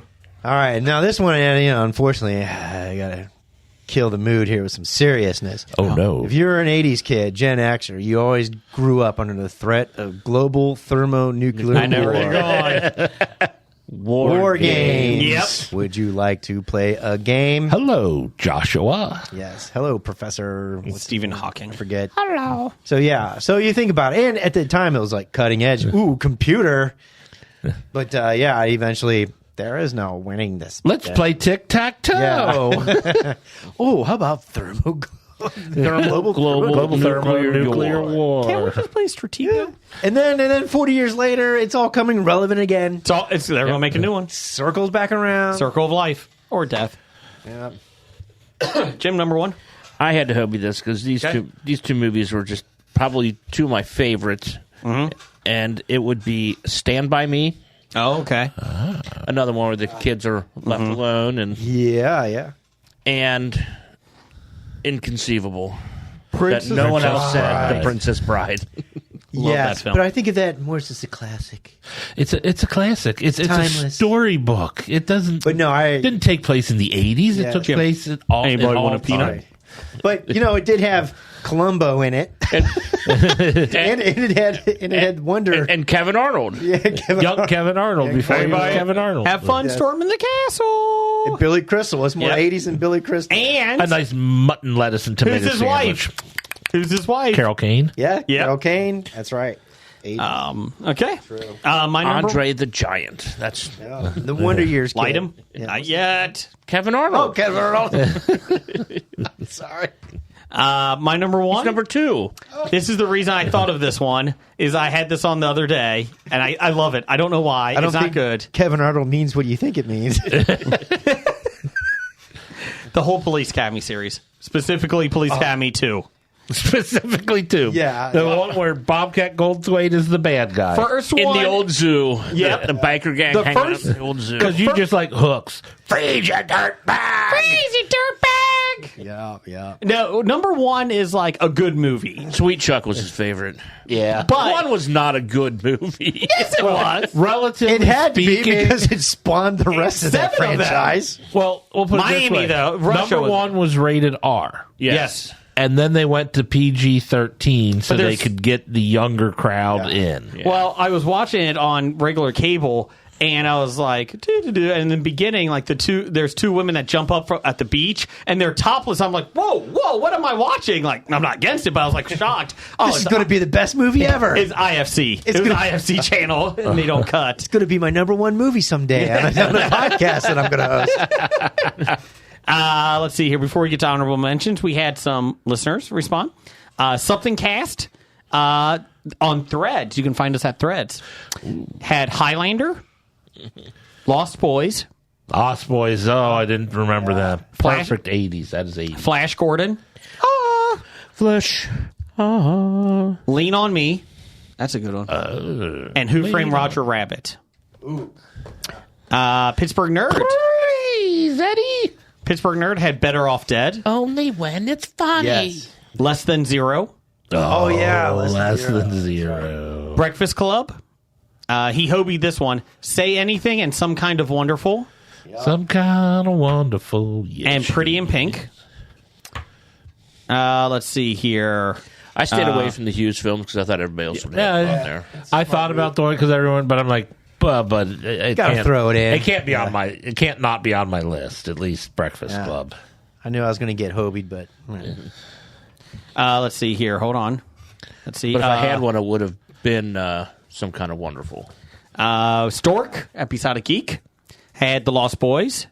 All right, now this one, unfortunately, I gotta kill the mood here with some seriousness. Oh, no. If you're an 80s kid, Gen Xer, you always grew up under the threat of global thermonuclear I know war. where you're going. War games. Yep. Would you like to play a game? Hello, Joshua. Yes. Hello, Professor. Stephen Hawking. I forget. Hello. So you think about it, and at the time it was like cutting edge. Ooh, computer. But eventually there is no winning this. Let's play tic-tac-toe. Yeah. Oh, how about global Thermonuclear war. Can't we just play Stratego? And then 40 years later, it's all coming relevant again. They're going to make a new one. Circles back around. Circle of Life. Or Death. Yeah. Jim, number 1? I had to Hobie this because these two movies were just probably two of my favorites, and it would be Stand By Me. Oh, okay. Another one where the kids are left alone, and Inconceivable. That no one else said. The Princess Bride. Yes, that film. but I think of that more as just a classic. It's a classic. It's a Timeless. storybook. It doesn't. But no, it didn't take place in the 80s. Yeah. It took place in all. Anybody in all want a peanut? time. But it did have Columbo in it, and it had Wonder. And Kevin Arnold. Young Kevin Arnold before he was Kevin Arnold. Have fun storming the castle. And Billy Crystal was more Yep. 80s than Billy Crystal. And A nice mutton, lettuce, and tomato who's his sandwich. wife? Who's his wife? Carol Kane. Yeah, Yep. Carol Kane. That's right. 80s. Okay. My number... Andre the Giant. That's The Wonder Years. Kid. Light him? Yeah. Not yet. Kevin Arnold. Oh, Kevin Arnold. Sorry. My number 1? Number 2. This is the reason I thought of this one, is I had this on the other day, and I love it. I don't know why. I don't It's not think good. Kevin Arnold means what you think it means. The whole Police Academy series. Specifically Police Academy 2. Specifically, too. Yeah. The one where Bobcat Goldthwait is the bad guy. First In one. the old zoo. Yep. The biker gang The hanging first- out in the old zoo. Because you just like hooks. Freeze, you dirtbag! Crazy dirtbag! yeah. No, number 1 is like a good movie. Sweet Chuck was his favorite. Yeah. But one was not a good movie. Yes, it was. Relatively It had to be speaking, because it spawned the rest of that 7 of them. franchise. well, we'll put it Miami, this way. though, Russia Number was- 1 was rated R. Yes. And then they went to PG-13 so But they there's- could get the younger crowd in. Well, I was watching it on regular cable, And I was like, and in the beginning, like there's two women that jump up at the beach and they're topless. I'm like, whoa, what am I watching? Like, I'm not against it, but I was like shocked. Oh, This is going to be the best movie ever. It's IFC. It's an IFC channel, and they don't cut. It's going to be my number one movie someday on a podcast that I'm going to host. Let's see here. Before we get to honorable mentions, we had some listeners respond. Something Cast on Threads. You can find us at Threads. Had Highlander, Lost Boys, Lost Boys. Oh, I didn't remember that. Flash- Perfect 80s. That is 80s. Flash Gordon, Flesh. Lean on Me. That's a good one. And Who Framed Roger Rabbit. Pittsburgh Nerd. Eddie. Pittsburgh Nerd had Better Off Dead. Only when it's funny. Yes. Less Than Zero. Oh, yeah. Less than zero. Breakfast Club. He hobied this one. Say Anything and Some Kind of Wonderful. Some kind of wonderful. Yes, And Pretty in Pink. Let's see here. I stayed away from the Hughes films because I thought everybody else would have fun there. I thought about throwing because everyone, but I'm like, but it Gotta can't throw it in. It can't be on my. It can't not be on my list. At least Breakfast Club. I knew I was going to get hobied, but Let's see here. Hold on. Let's see. But if I had one, it would have been Some Kind of Wonderful. Stork, Episodic Geek, had The Lost Boys.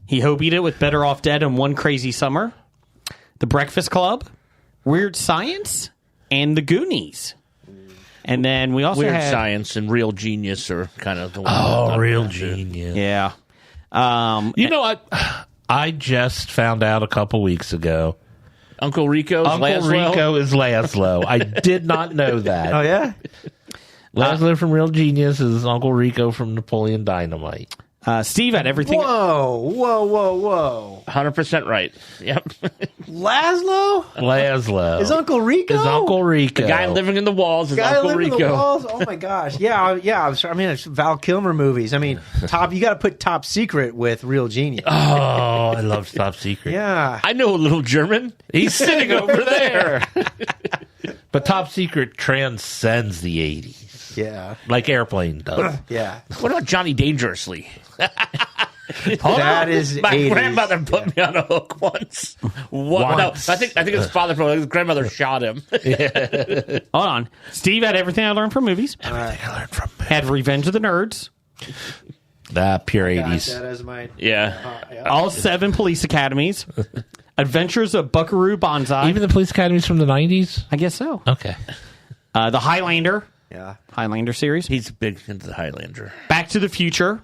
He hobied it with Better Off Dead and One Crazy Summer. The Breakfast Club, Weird Science, and The Goonies. And then we also Weird had... Science and Real Genius are kind of the ones. Oh, Real Genius. Yeah. You know what? I just found out a couple weeks ago. Uncle Rico's Uncle Laszlo. Rico is Laszlo. I did not know that. oh yeah, Laszlo from Real Genius is Uncle Rico from Napoleon Dynamite. Steve had everything... whoa! 100% right. Yep. Laszlo Is Uncle Rico. Is Uncle Rico. The guy living in the walls is Guy Uncle living in the Rico. walls? Oh my gosh! Yeah. I mean, it's Val Kilmer movies. I mean, You got to put Top Secret with Real Genius. Oh, I love Top Secret. Yeah. I know a little German. He's sitting over there. But Top Secret transcends the 80s. Yeah. Like Airplane does. Yeah. What about Johnny Dangerously? That is My 80s. grandmother put me on a hook once. What? No, I think his father, his grandmother shot him. Hold on. Steve had Everything I Learned from Movies. Everything I learned from Had Revenge of the Nerds. pure Got 80s. that as my. Yeah. All 7 Police Academies. Adventures of Buckaroo Banzai. Even the police academies from the 90s? I guess so. Okay. The Highlander. Yeah. Highlander series. He's big into the Highlander. Back to the Future.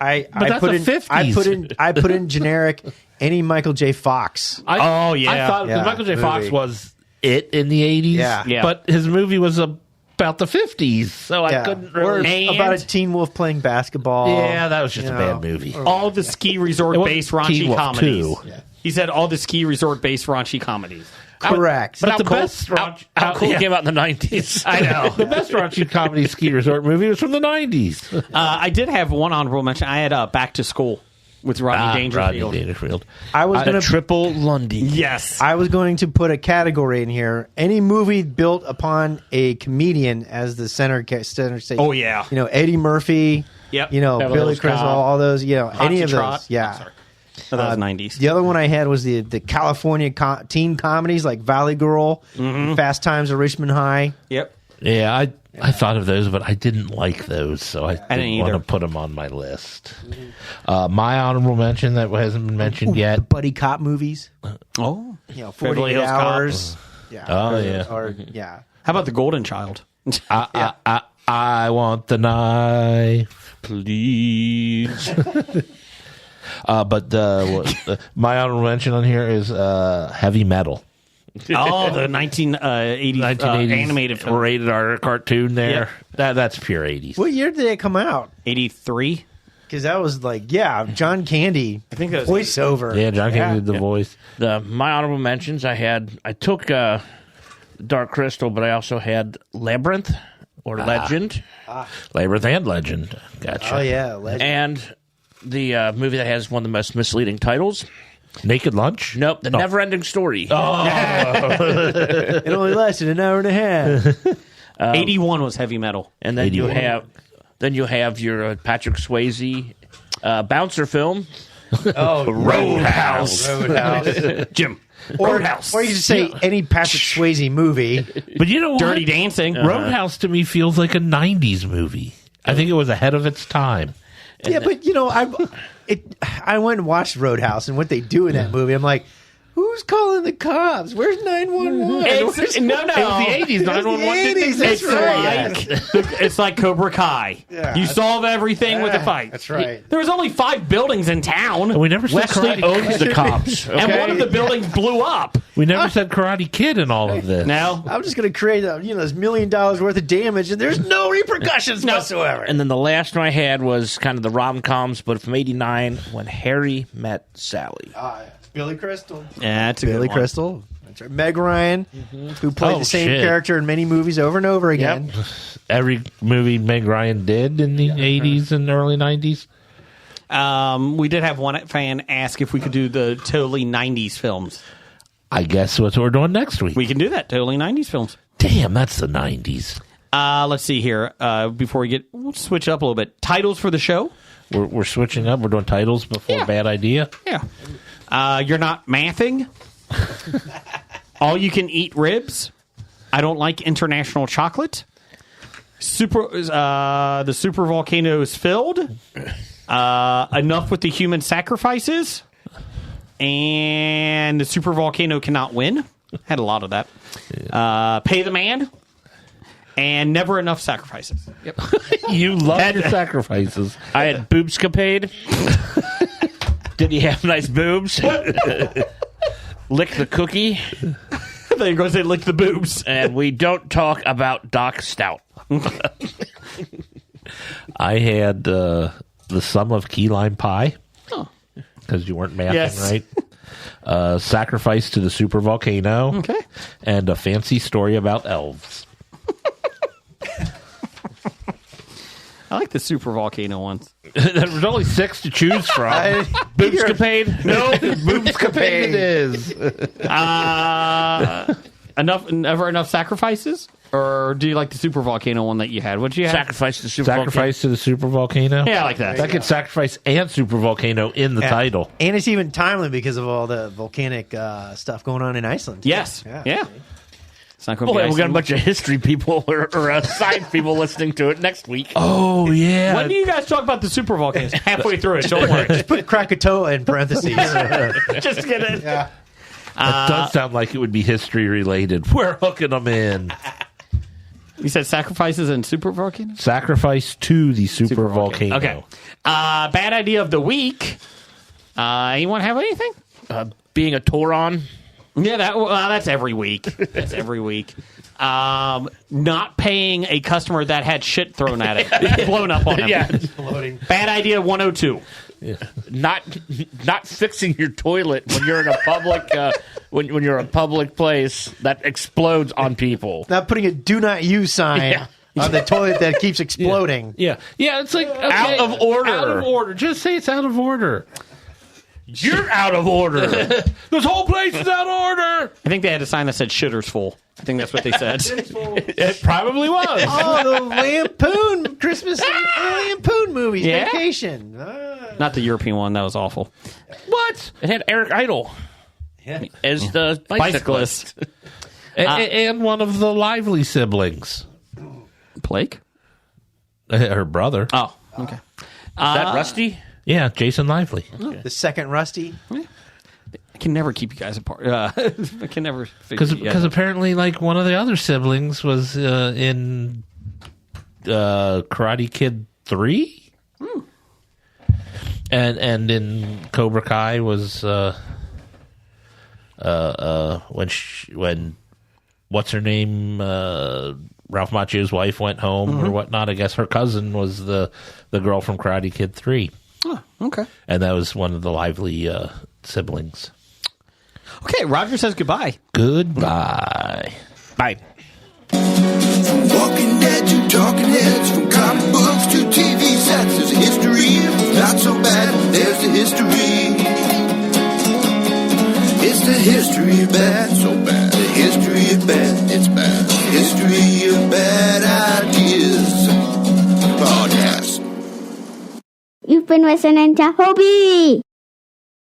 I that's put the in 50s. I put in generic any Michael J. Fox. Oh, yeah. I thought Yeah, Michael J. Fox movie. was it in the 80s. Yeah. Yeah. But his movie was about the 50s, so I Yeah. couldn't Or really... And- about a teen wolf playing basketball. Yeah, that was just you a know. bad movie. All the ski resort based Teen raunchy Wolf comedies. 2. He said all the ski resort based raunchy comedies. Correct. But How the cool, best how cool yeah. came out in the 90s. I know. The best raunchy comedy ski resort movie was from the 90s. I did have one honorable mention. I had Back to School with Rodney Dangerfield. Rodney Dangerfield. I was The gonna triple Lundy. Yes. I was going to put a category in here. Any movie built upon a comedian as the center stage. Oh, yeah. You know, Eddie Murphy. Yep. You know, Beverly Billy Hills Crystal, Cop. all those. You know, any of Trot. those. Yeah. I'm sorry. Oh, that was 90s. The other one I had was the California teen comedies like Valley Girl, Fast Times at Richmond High. Yep. Yeah, I thought of those, but I didn't like those, so I didn't didn't want to either. put them on my list. My honorable mention that hasn't been mentioned The yet. buddy cop movies. Oh. You know, Beverly 48 Hills Cop. Hours. Yeah. Oh, yeah. Or yeah. How about The Golden Child? I want the knife. Please. But my honorable mention on here is heavy metal. Oh, the 1980s, animated film. rated R cartoon there. Yep. That's pure 80s. What year did it come out? 83. Because that was like, John Candy. I think that was voiceover. Yeah, John Candy did the voice. My honorable mentions, I took Dark Crystal, but I also had Labyrinth or Legend. Labyrinth and Legend. Gotcha. Oh, yeah. Legend. And the movie that has one of the most misleading titles. Naked Lunch? Nope, The Never Ending Story. It only lasted an hour and a half. 81 was heavy metal. And then you 81. have Then you have your Patrick Swayze bouncer film. Oh, Roadhouse. Jim. Or you just say any Patrick Swayze movie. But you know what? Dirty Dancing. Roadhouse to me feels like a 90s movie. I think it was ahead of its time. Yeah, but I went and watched Roadhouse, and what they do in that movie, I'm like, who's calling the cops? Where's 911? No. It was the 80s. 911 didn't That's exist. It's like Cobra Kai. Yeah. You solve everything with a fight. That's right. There was only 5 buildings in town. And we never said Wesley Karate owns Kid. the cops. Okay? And one of the buildings blew up. We never said Karate Kid in all of this. Now, I'm just going to create this $1 million worth of damage, and there's no repercussions whatsoever. And then the last one I had was kind of the rom-coms, but from 89, When Harry Met Sally. Billy Crystal. yeah, that's a good Billy one. Crystal. That's right. Meg Ryan, who played Oh, the same shit. character in many movies over and over again. Every movie Meg Ryan did in the 80s and early 90s. We did have one fan ask if we could do the totally 90s films. I guess that's what we're doing next week. We can do that, totally 90s films. Damn, that's the 90s. Let's see here. Before we'll switch up a little bit. Titles for the show. We're switching up. We're doing titles before Yeah. Bad Idea. Yeah. You're not mathing. All you can eat ribs. I don't like international chocolate. The super volcano is filled. Enough with the human sacrifices. And the super volcano cannot win. Had a lot of that. Pay the man. And never enough sacrifices. Yep. You love your sacrifices. I had Boobscapade. Did he have nice boobs? Lick the cookie. There goes they lick the boobs. And we don't talk about Doc Stout. I had the sum of key lime pie because you weren't mathing Yes. right. Sacrifice to the super volcano. Okay. And a fancy story about elves. I like the super volcano ones. There was only 6 to choose from. Boobscapade? No, Boobscapade it is. Never enough sacrifices? Or do you like the super volcano one that you had? What'd you have? Sacrifice the super volcano. Sacrifice to the super volcano. Yeah, I like that. That could sacrifice and super volcano in the title. And it's even timely because of all the volcanic stuff going on in Iceland. Yes. Yeah. It's not going to Boy, be we got a Iceland. bunch of history people or science people listening to it next week. Oh, yeah. When do you guys talk about the super volcanoes? Halfway through it, don't worry. Put Krakatoa in parentheses. Just kidding. Yeah. That does sound like it would be history related. We're hooking them in. You said sacrifices and super volcanoes? Sacrifice to the super volcano. Okay. Bad idea of the week. Anyone have anything? Being a Tauron. Yeah, that's every week. That's every week. Not paying a customer that had shit thrown at it, blown up on him. Yeah. Bad idea 102. Not fixing your toilet when you're in a public when you're a public place that explodes on people. Not putting a "Do Not Use" sign on the toilet that keeps exploding. Yeah. Yeah, it's like okay, Out of order. Out of order. Just say it's out of order. You're out of order. This whole place is out of order. I think they had a sign that said "shitter's full." I think that's what they said. It probably was. Oh, the Lampoon Christmas Lampoon movies, Yeah? Vacation. Not the European one. That was awful. What? It had Eric Idle as the bicyclist. Bicyclist. And one of the Lively siblings. Blake? Her brother. Oh, okay. Is that Rusty? Yeah, Jason Lively. The second Rusty. I can never keep you guys apart. I can never figure you guys Because out. apparently, like, one of the other siblings was in Karate Kid 3? And in Cobra Kai was when what's her name, Ralph Macchio's wife went home or whatnot. I guess her cousin was the girl from Karate Kid 3. Oh, okay. And that was one of the Lively siblings. Okay, Roger says goodbye. Goodbye. Bye. From Walking Dead to Talking Heads, from comic books to TV sets, there's a history. Not so bad, there's the history. It's the history of bad, so bad. The history of bad, it's bad. History of bad ideas. Podcast. You've been listening to Hobie.